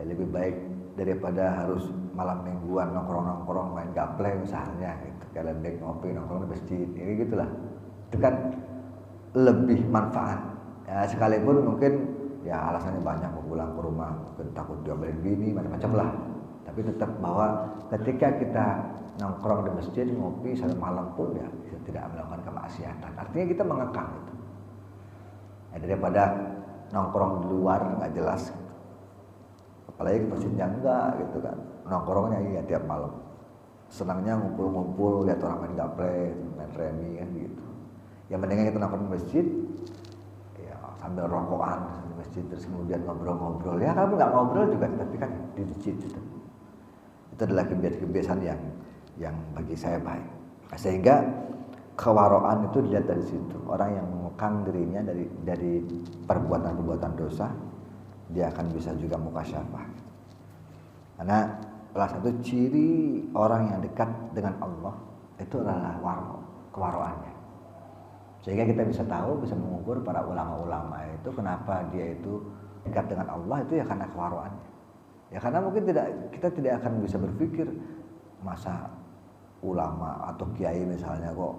lebih baik daripada harus malam mingguan nongkrong-nongkrong main gaple misalnya gitu, kalian baik ngopi nongkrong di masjid ini gitulah, itu kan lebih manfaat ya, sekalipun mungkin ya alasannya banyak, mau pulang ke rumah mungkin takut diomelin bini macam-macam lah, tapi tetap bahwa ketika kita nongkrong di masjid ngopi sampai malam pun ya kita tidak melakukan kemaksiatan, artinya kita mengekang itu ya, daripada nongkrong di luar nggak jelas. Apalagi ke masjidnya enggak gitu kan, nongkrongnya iya tiap malam, senangnya ngumpul-ngumpul lihat orang main gaple, main remi kan gitu. Yang mendingan kita nongkrong di masjid ya sambil rokokan di masjid, terus kemudian ngobrol-ngobrol ya, kalau nggak ngobrol juga tapi kan di masjid itu adalah kebiasaan yang bagi saya baik. Sehingga kewaraan itu dilihat dari situ, orang yang mengekang dirinya dari perbuatan-perbuatan dosa, dia akan bisa juga mukasyafah. Karena salah satu ciri orang yang dekat dengan Allah itu adalah kewaroannya. Sehingga kita bisa tahu, bisa mengukur para ulama-ulama itu kenapa dia itu dekat dengan Allah itu ya karena kewaroannya. Ya karena mungkin kita tidak akan bisa berpikir masa ulama atau kiai misalnya kok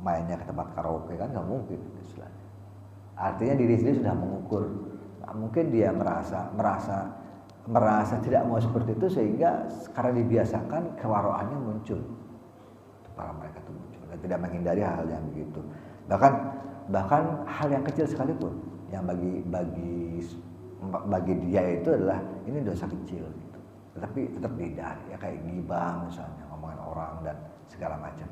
mainnya ke tempat karaoke, kan nggak mungkin istilahnya. Artinya diri sendiri sudah mengukur. Mungkin dia merasa tidak mau seperti itu, sehingga karena dibiasakan kewaroannya muncul, para mereka itu muncul dan tidak menghindari hal yang begitu. Bahkan hal yang kecil sekalipun yang bagi dia itu adalah ini dosa kecil gitu, tetapi tetap dihindari ya, kayak ghibah misalnya, ngomongin orang dan segala macam,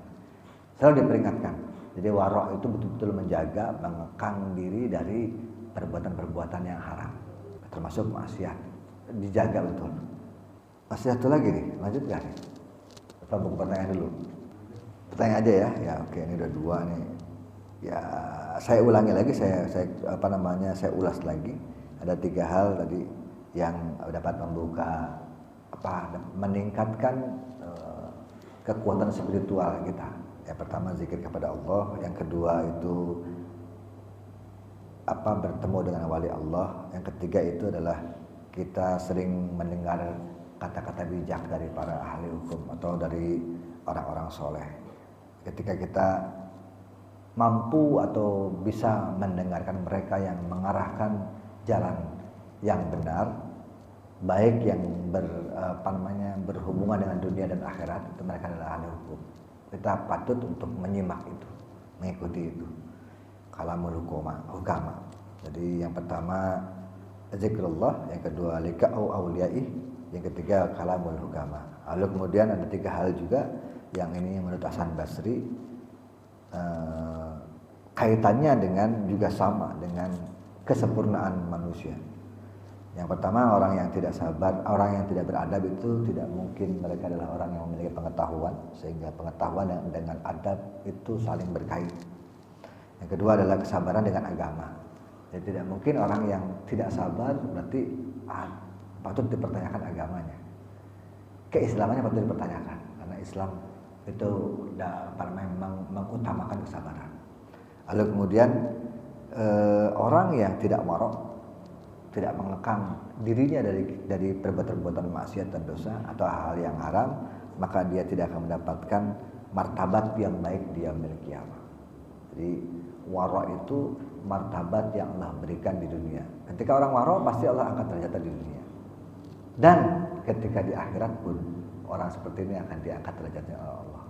selalu diperingatkan. Jadi waro itu betul-betul menjaga, mengekang diri dari perbuatan-perbuatan yang haram, termasuk maksiat, dijaga betul. Masih satu lagi nih, lanjut gak nih? Atau buku pertanyaan dulu? Pertanyaan aja ya. Ya oke, ini udah 2 nih. Ya saya ulangi lagi, saya ulas lagi. Ada 3 hal tadi yang dapat membuka meningkatkan kekuatan spiritual kita. Yang pertama zikir kepada Allah, yang kedua itu bertemu dengan wali Allah, yang ketiga itu adalah kita sering mendengar kata-kata bijak dari para ahli hukum atau dari orang-orang soleh. Ketika kita mampu atau bisa mendengarkan mereka yang mengarahkan jalan yang benar, baik yang berhubungan dengan dunia dan akhirat, itu mereka adalah ahli hukum. Kita patut untuk menyimak itu, mengikuti itu. Kalamul hukama. Jadi yang pertama zikrullah, yang kedua liqa'u awliyaih, yang ketiga kalamul hukama. Lalu kemudian ada 3 hal juga yang ini menurut Hasan Basri kaitannya dengan juga sama dengan kesempurnaan manusia. Yang pertama, orang yang tidak sabar, orang yang tidak beradab itu tidak mungkin mereka adalah orang yang memiliki pengetahuan, sehingga pengetahuan dengan adab itu saling berkait. Yang kedua adalah kesabaran dengan agama. Jadi tidak mungkin orang yang tidak sabar berarti patut dipertanyakan agamanya. Keislamannya patut dipertanyakan, karena Islam itu memang mengutamakan kesabaran. Lalu kemudian orang yang tidak warok, tidak mengekang dirinya dari perbuatan-perbuatan maksiat dan dosa atau hal yang haram, maka dia tidak akan mendapatkan martabat yang baik di yaumil qiyamah. Jadi waro itu martabat yang Allah berikan di dunia. Ketika orang waro, pasti Allah angkat derajatnya di dunia. Dan ketika di akhirat pun orang seperti ini akan diangkat derajatnya oleh Allah.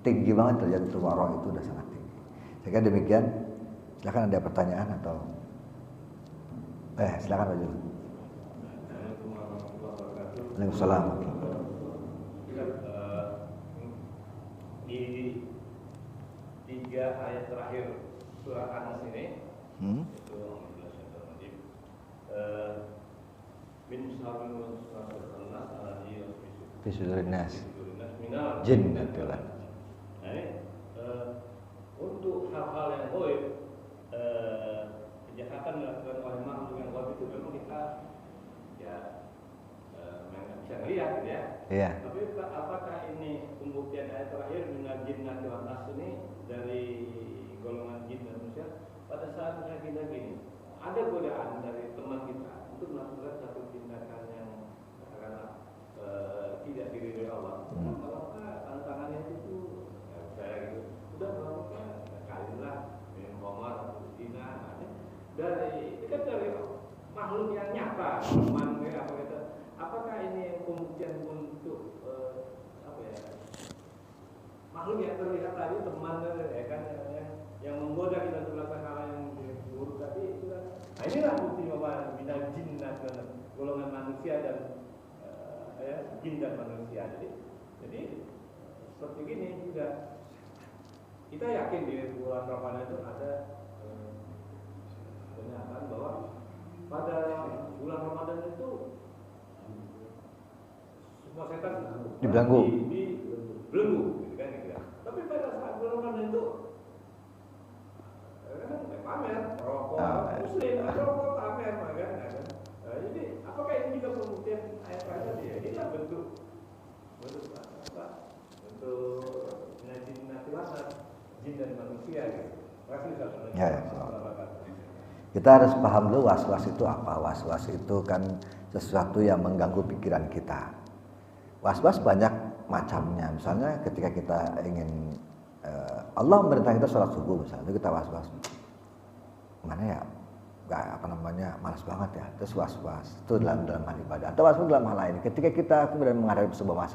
Tinggi banget derajat itu, waro itu udah sangat tinggi. Sehingga demikian, silakan ada pertanyaan atau silakan Pak Jul. Waalaikumsalam. Di 3 ayat terakhir surah An-Nas ini, itu min syarril waswasil khannas alladzi yuwaswisu fi sudurin nas minal jinnati wal ins. ini untuk hal-hal yang goib, kejahatan dilakukan oleh makhluk yang goib itu memang kita ya nggak bisa melihat gitu ya. Iya. Tapi apakah ini pembuktian ayat terakhir minal jinnati wan nas ini dari golongan jin dan manusia pada saat kita gini ada godaan dari teman kita untuk melakukan satu tindakan yang katakanlah tidak diridhoi Allah. Kalau tantangannya itu saya gitu udah melakukan kalilah minum khamar atau zina dari itu kan dari makhluk yang nyata manusia apa gitu. Apakah ini pembuktian untuk apa ya makhluk yang terlihat tadi teman ya kan yang menggoda kita untuk melakukan hal yang buruk tadi itu kan. Nah inilah bukti bahwa minal jinnah golongan manusia dan jin dan manusia. Jadi seperti ini juga kita yakin di bulan Ramadan itu ada pernyataan bahwa pada bulan Ramadan itu semua setan dibelenggu, dibelenggu gitu kan gitu. Tapi pada saat bulan Ramadan itu pamer rokok muslim rokok pamer kan. Jadi apakah ini juga pembuktian ayat tadi ya? Inilah bentuk apa? Bentuk jin dan manusia gitu. Ya. Kita harus paham dulu was-was itu apa. Was-was itu kan sesuatu yang mengganggu pikiran kita. Was-was banyak macamnya. Misalnya ketika kita ingin Allah memerintah kita sholat subuh misalnya, kita was-was. Mana ya? Malas banget ya. Terus was-was itu dalam hal ibadah. Atau was-was dalam hal lain. Ketika kita kemudian menghadapi sebuah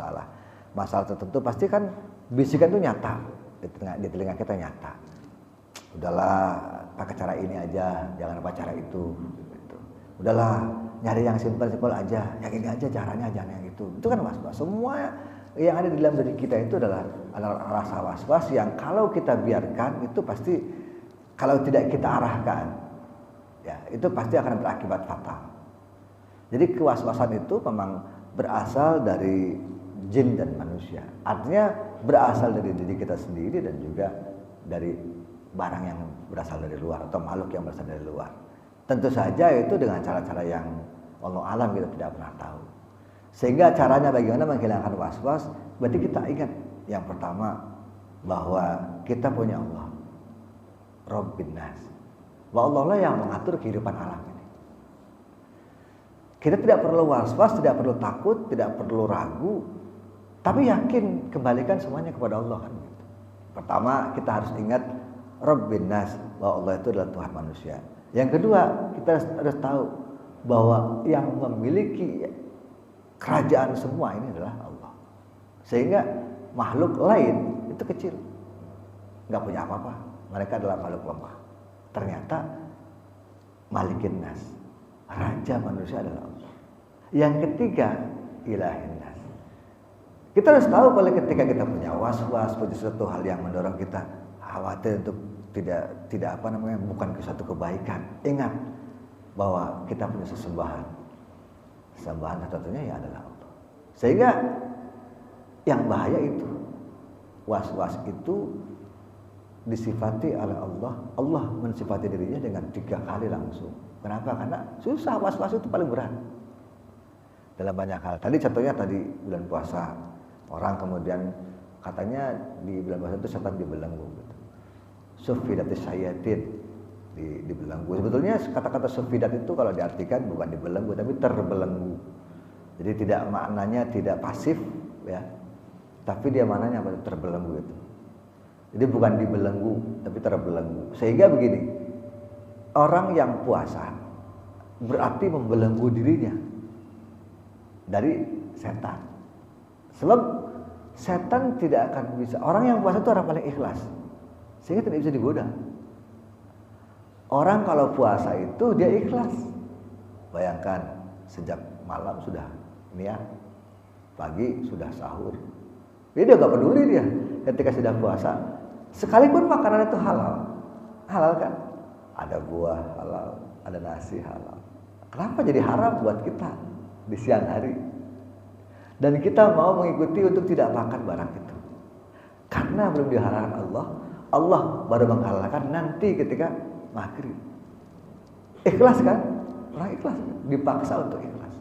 masalah tertentu pasti kan bisikan itu nyata di telinga kita nyata. Udahlah pakai cara ini aja, jangan pakai cara itu. Gitu. Udahlah nyari yang simpel-simpel aja, yang ini aja caranya, jangan yang itu. Itu kan was-was. Semua yang ada di dalam diri kita itu adalah rasa was-was yang kalau kita biarkan itu pasti kalau tidak kita arahkan, ya itu pasti akan berakibat fatal. Jadi kewas-wasan itu memang berasal dari jin dan manusia. Artinya berasal dari diri kita sendiri dan juga dari barang yang berasal dari luar atau makhluk yang berasal dari luar. Tentu saja itu dengan cara-cara yang Allah alam kita tidak pernah tahu. Sehingga caranya bagaimana menghilangkan was-was, berarti kita ingat yang pertama bahwa kita punya Allah, Rabbin Nas. Bahwa Allah lah yang mengatur kehidupan alam ini. Kita tidak perlu was-was, tidak perlu takut, tidak perlu ragu, tapi yakin kembalikan semuanya kepada Allah kan gitu. Pertama kita harus ingat Rabbin Nas, bahwa Allah itu adalah Tuhan manusia. Yang kedua, kita harus tahu bahwa yang memiliki kerajaan semua ini adalah Allah. Sehingga makhluk lain itu kecil, nggak punya apa-apa. Mereka adalah makhluk lemah. Ternyata Malikin Nas, Raja manusia adalah Allah. Yang ketiga, Ilahin Nas. Kita harus tahu kalau ketika kita punya was-was, punya suatu hal yang mendorong kita khawatir untuk tidak bukan ke satu kebaikan. Ingat bahwa kita punya sesembahan. Sesembahan satu-satunya ya adalah Allah. Sehingga yang bahaya itu was-was itu disifati oleh Allah. Allah mensifati dirinya dengan 3 kali langsung. Kenapa? Karena susah, was-was itu paling berat dalam banyak hal. Tadi contohnya bulan puasa, orang kemudian katanya di bulan puasa itu setan dibelenggu gitu. Sufidatis syayatin dibelenggu. Sebetulnya kata-kata sufidat itu kalau diartikan bukan dibelenggu tapi terbelenggu. Jadi tidak maknanya tidak pasif ya. Tapi dia maknanya apa? Terbelenggu itu. Jadi bukan dibelenggu tapi terbelenggu. Sehingga begini, orang yang puasa berarti membelenggu dirinya dari setan. Sebab setan tidak akan bisa. Orang yang puasa itu orang paling ikhlas, sehingga tidak bisa digoda. Orang kalau puasa itu dia ikhlas. Bayangkan sejak malam sudah niat, pagi sudah sahur. Dia nggak peduli dia ketika sudah puasa. Sekalipun makanan itu halal kan? Ada buah halal, ada nasi halal. Kenapa jadi haram buat kita di siang hari? Dan kita mau mengikuti untuk tidak makan barang itu. karena belum dihalalkan Allah, Allah baru menghalalkan nanti ketika maghrib. Ikhlas kan? Orang ikhlas, dipaksa untuk ikhlas.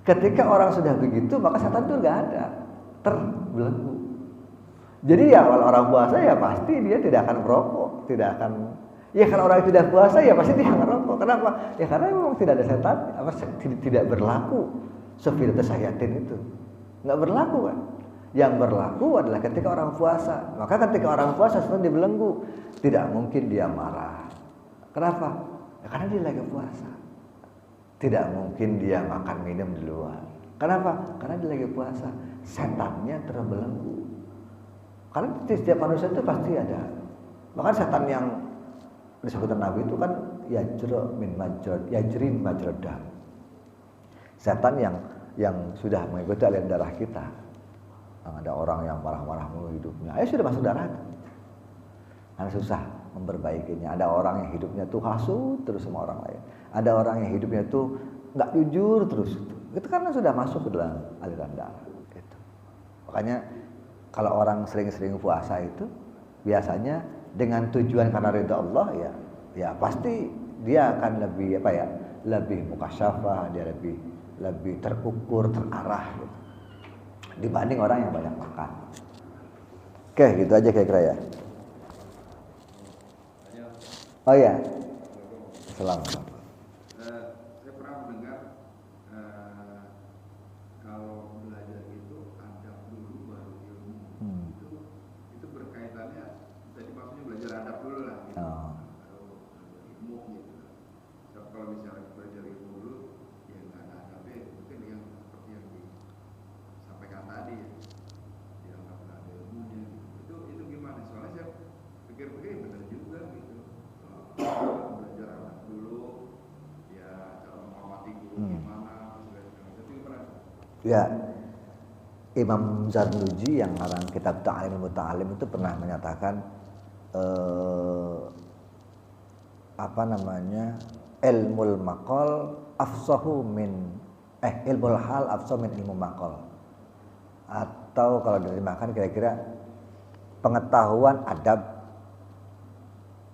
Ketika orang sudah begitu, maka setan itu nggak ada, terbelenggu. Jadi ya kalau orang puasa ya pasti dia tidak akan merokok, tidak akan. Ya kalau orang tidak puasa ya pasti dia akan merokok. Kenapa? Ya karena memang tidak ada setan, tidak berlaku sufilitas hayatin itu, nggak berlaku kan. Yang berlaku adalah ketika orang puasa. Maka ketika orang puasa sebenarnya dibelenggu, tidak mungkin dia marah. Kenapa? Ya karena dia lagi puasa. Tidak mungkin dia makan minum di luar. Kenapa? Karena dia lagi puasa. Setannya terbelenggu. Karena di setiap manusia itu pasti ada. Bahkan setan yang disebutkan Nabi itu kan yajrin majradah. Setan yang sudah mengikuti aliran darah kita. Ada orang yang marah-marah mulu hidupnya, sudah masuk darah. Karena susah memperbaikinya. Ada orang yang hidupnya tuh hasut terus sama orang lain. Ada orang yang hidupnya tuh nggak jujur terus. Itu karena sudah masuk ke dalam aliran darah. Gitu. Makanya kalau orang sering-sering puasa itu biasanya dengan tujuan karena ridha Allah ya pasti dia akan lebih mukasyafah, dia lebih terukur, terarah gitu, dibanding orang yang banyak makan. Oke, gitu aja kira-kira ya. Oh ya, selamat. Saya pernah mendengar kalau belajar itu adab dulu baru ilmu. Itu berkaitannya, tadi maksudnya belajar adab dulu lah. Gitu. Baru ilmu gitu. Kalau misalnya belajar ilmu dulu, ya nggak ada adabnya, mungkin yang seperti yang disampaikan tadi ya, dianggap nggak ada ilmunya. Gitu. Itu gimana? Soalnya saya pikir-pikir benar juga gitu. Belajar anak dulu, ya cara menghormati guru gimana, itu gimana? Ya, Imam Zarnuji yang ngarang kitab Ta'lim Muta'alim itu pernah menyatakan ilmul maqal afsahu min ilmul hal afsahu min ilmu maqal. Atau kalau diterjemahkan kira-kira pengetahuan adab,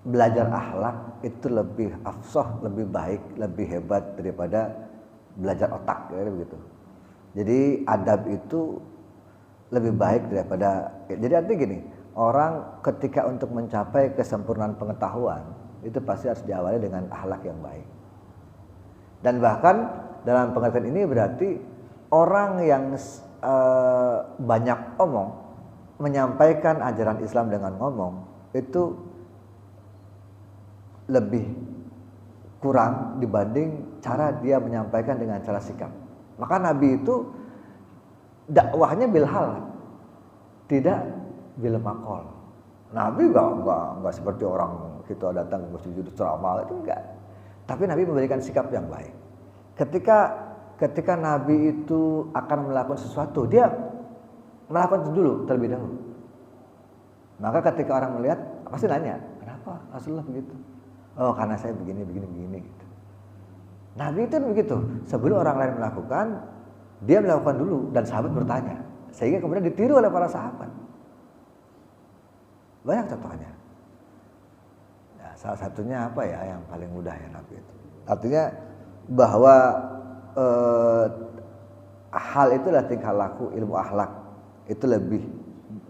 belajar akhlak itu lebih afsah, lebih baik, lebih hebat daripada belajar otak, kayak begitu. Jadi adab itu lebih baik daripada. Jadi artinya gini, orang ketika untuk mencapai kesempurnaan pengetahuan itu pasti harus diawali dengan akhlak yang baik. Dan bahkan dalam pengertian ini berarti orang yang banyak omong, menyampaikan ajaran Islam dengan ngomong itu lebih kurang dibanding cara dia menyampaikan dengan cara sikap. Maka Nabi itu dakwahnya bil hal, tidak bil maqal. Nabi enggak seperti orang kita datang ke masjid ceramah, itu enggak. Tapi Nabi memberikan sikap yang baik. Ketika Nabi itu akan melakukan sesuatu, dia melakukan itu dulu terlebih dahulu. Maka ketika orang melihat pasti nanya, kenapa Rasulullah begitu? Oh, karena saya begini gitu. Nabi itu begitu. Sebelum orang lain melakukan, dia melakukan dulu dan sahabat bertanya. Sehingga kemudian ditiru oleh para sahabat. Banyak contohnya. Nah, salah satunya apa ya yang paling mudah ya Nabi itu. Artinya bahwa hal itulah tingkah laku, ilmu akhlak itu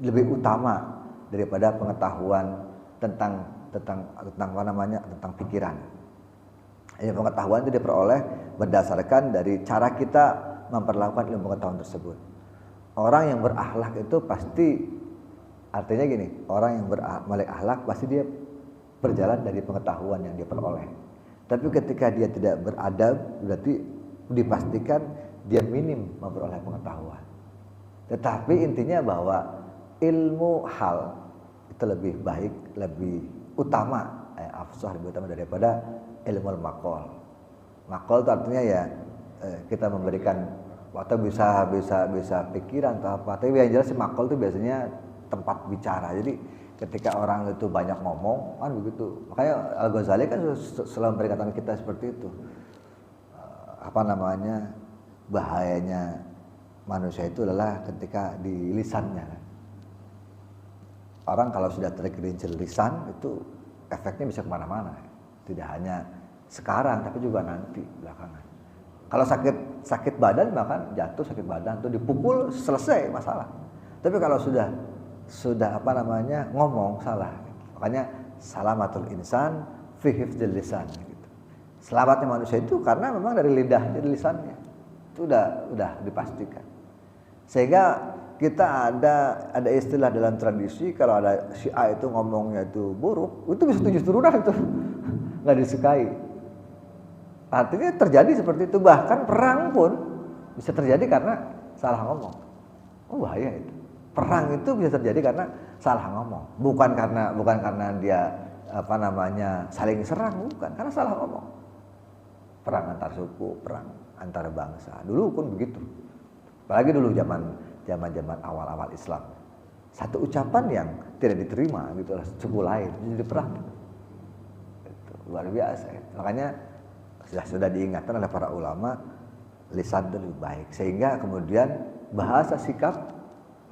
lebih utama daripada pengetahuan tentang pikiran. Ini pengetahuan itu diperoleh berdasarkan dari cara kita memperlakukan ilmu pengetahuan tersebut. Orang yang berakhlak itu pasti, artinya gini, orang yang beramal akhlak pasti dia berjalan dari pengetahuan yang dia peroleh. Tapi ketika dia tidak beradab, berarti dipastikan dia minim memperoleh pengetahuan. Tetapi intinya bahwa ilmu hal itu lebih baik, lebih utama, afsah lebih utama daripada ilmu maqal. Maqal itu artinya ya kita memberikan atau bisa pikiran atau apa. Tapi yang jelas maqal itu biasanya tempat bicara. Jadi ketika orang itu banyak ngomong kan begitu. Makanya Al-Ghazali kan selalu memperingatkan kita seperti itu. Bahayanya manusia itu adalah ketika di lisannya. orang kalau sudah tergelincir lisan itu efeknya bisa kemana-mana. Tidak hanya sekarang tapi juga nanti belakangan. Kalau sakit badan bahkan jatuh sakit badan tuh dipukul selesai masalah. Tapi kalau sudah ngomong salah. Makanya salamatul insan fi hifdzil lisan gitu. Selamatnya manusia itu karena memang dari lidah, dari lisannya. Itu udah dipastikan. Sehingga kita ada istilah dalam tradisi kalau ada si A itu ngomongnya itu buruk, itu bisa 7 turunan itu nggak disukai. Artinya terjadi seperti itu, bahkan perang pun bisa terjadi karena salah ngomong. Oh bahaya itu. Perang itu bisa terjadi karena salah ngomong, bukan karena dia saling serang, bukan, karena salah ngomong. Perang antar suku, perang antar bangsa, dulu pun begitu. Apalagi dulu zaman awal-awal Islam, satu ucapan yang tidak diterima gitu lah suku lain jadi perang. Itu luar biasa. Makanya sudah diingatkan oleh para ulama, lisan itu lebih baik. Sehingga kemudian bahasa sikap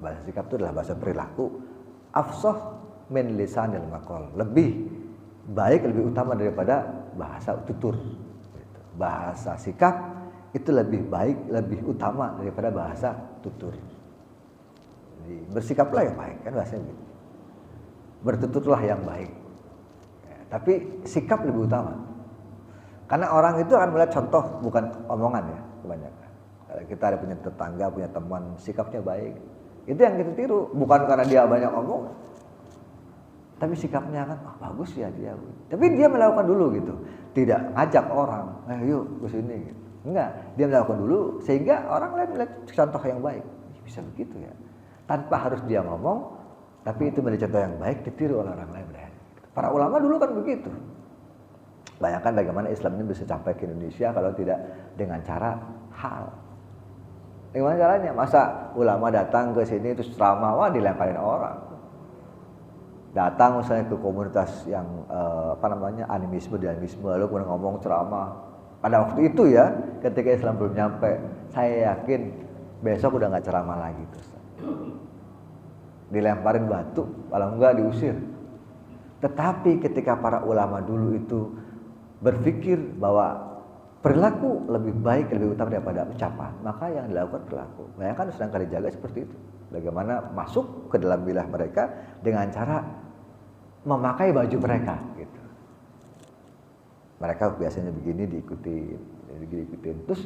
itu adalah bahasa perilaku. Afsah min lisanil maqal, lebih baik, lebih utama daripada bahasa tutur. Bahasa sikap itu lebih baik, lebih utama daripada bahasa tutur. Jadi bersikaplah yang baik, kan bahasanya gitu. Bertuturlah yang baik. Ya, tapi sikap lebih utama. Karena orang itu akan melihat contoh, bukan omongan ya, kebanyakan. Kalau kita ada punya tetangga, punya teman, sikapnya baik, itu yang kita tiru. Bukan karena dia banyak omong, tapi sikapnya kan, bagus ya dia. Tapi dia melakukan dulu gitu. Tidak ngajak orang, yuk ke sini gitu. Enggak, dia melakukan dulu sehingga orang lain melihat contoh yang baik. Bisa begitu ya. Tanpa harus dia ngomong, tapi itu menjadi contoh yang baik ditiru oleh orang lain. Para ulama dulu kan begitu. Bayangkan bagaimana Islam ini bisa sampai ke Indonesia kalau tidak dengan cara hal. Gimana caranya? Masa ulama datang ke sini terus ceramah, wah dilemparin orang. Datang misalnya ke komunitas yang animisme, lalu kemudian ngomong ceramah. Pada waktu itu ya, ketika Islam belum nyampe, saya yakin besok udah nggak ceramah lagi terus. Dilemparin batu, kalau enggak diusir. Tetapi ketika para ulama dulu itu berpikir bahwa perilaku lebih baik, lebih utama daripada ucapan, maka yang dilakukan perilaku. Bayangkan sedang kali jaga seperti itu. Bagaimana masuk ke dalam wilayah mereka dengan cara memakai baju mereka gitu. Mereka biasanya begini diikutin. Terus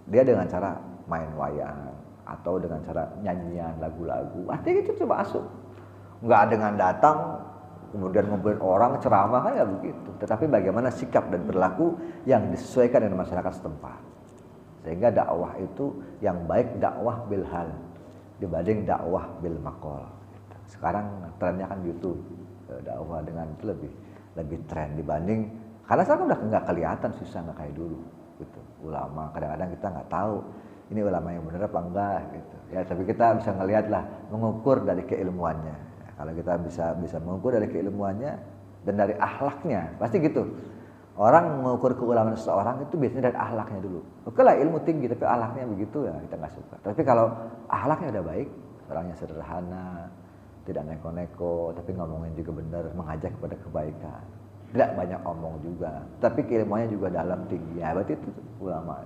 dia dengan cara main wayang atau dengan cara nyanyian lagu-lagu. Artinya itu coba masuk. Enggak dengan datang kemudian ngumpulin orang ceramah, kan enggak begitu. Tetapi bagaimana sikap dan perilaku yang disesuaikan dengan masyarakat setempat. Sehingga dakwah itu yang baik dakwah bil hal dibanding dakwah bil maqal. Sekarang trennya kan YouTube. Dakwah dengan itu lebih tren dibanding, karena sekarang udah nggak kelihatan, susah nggak kayak dulu gitu. Ulama kadang-kadang kita nggak tahu ini ulama yang benar apa enggak gitu ya, tapi kita bisa ngelihat lah, mengukur dari keilmuannya. Ya, kalau kita bisa mengukur dari keilmuannya dan dari akhlaknya, pasti gitu. Orang mengukur keulamaan seseorang itu biasanya dari akhlaknya dulu. Oke lah, ilmu tinggi tapi akhlaknya begitu ya kita nggak suka. Tapi kalau akhlaknya udah baik, orangnya sederhana, tidak neko-neko, tapi ngomongin juga benar, mengajak kepada kebaikan. Tidak banyak omong juga, tapi keilmuannya juga dalam tinggi. Ya, berarti itu ulama.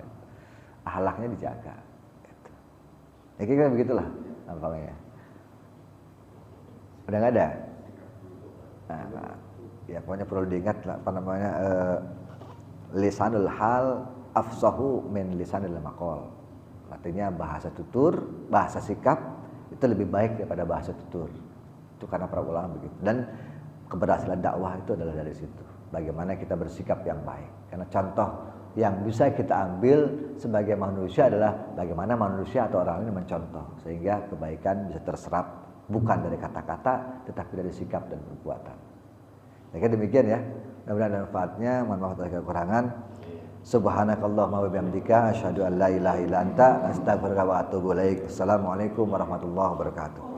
Akhlaknya dijaga. Gitu. Ya kira-kira begitulah nampaknya. Udah nggak ada? Nah, ya pokoknya perlu diingat lah, lisanul hal afsahu min lisanil maqal. Artinya bahasa tutur, bahasa sikap itu lebih baik daripada bahasa tutur. Itu karena para ulama begitu. Dan keberhasilan dakwah itu adalah dari situ. Bagaimana kita bersikap yang baik. Karena contoh yang bisa kita ambil sebagai manusia adalah bagaimana manusia atau orang ini mencontoh. Sehingga kebaikan bisa terserap bukan dari kata-kata tetapi dari sikap dan perbuatan. Jadi demikian ya. Mudah-mudahan ada manfaatnya. Mohon maaf atas kekurangan. Subhanakallahumma wa bihamdika asyhadu an la ilaha illa anta astaghfiruka wa atubu ilaik. Assalamualaikum warahmatullahi wabarakatuh.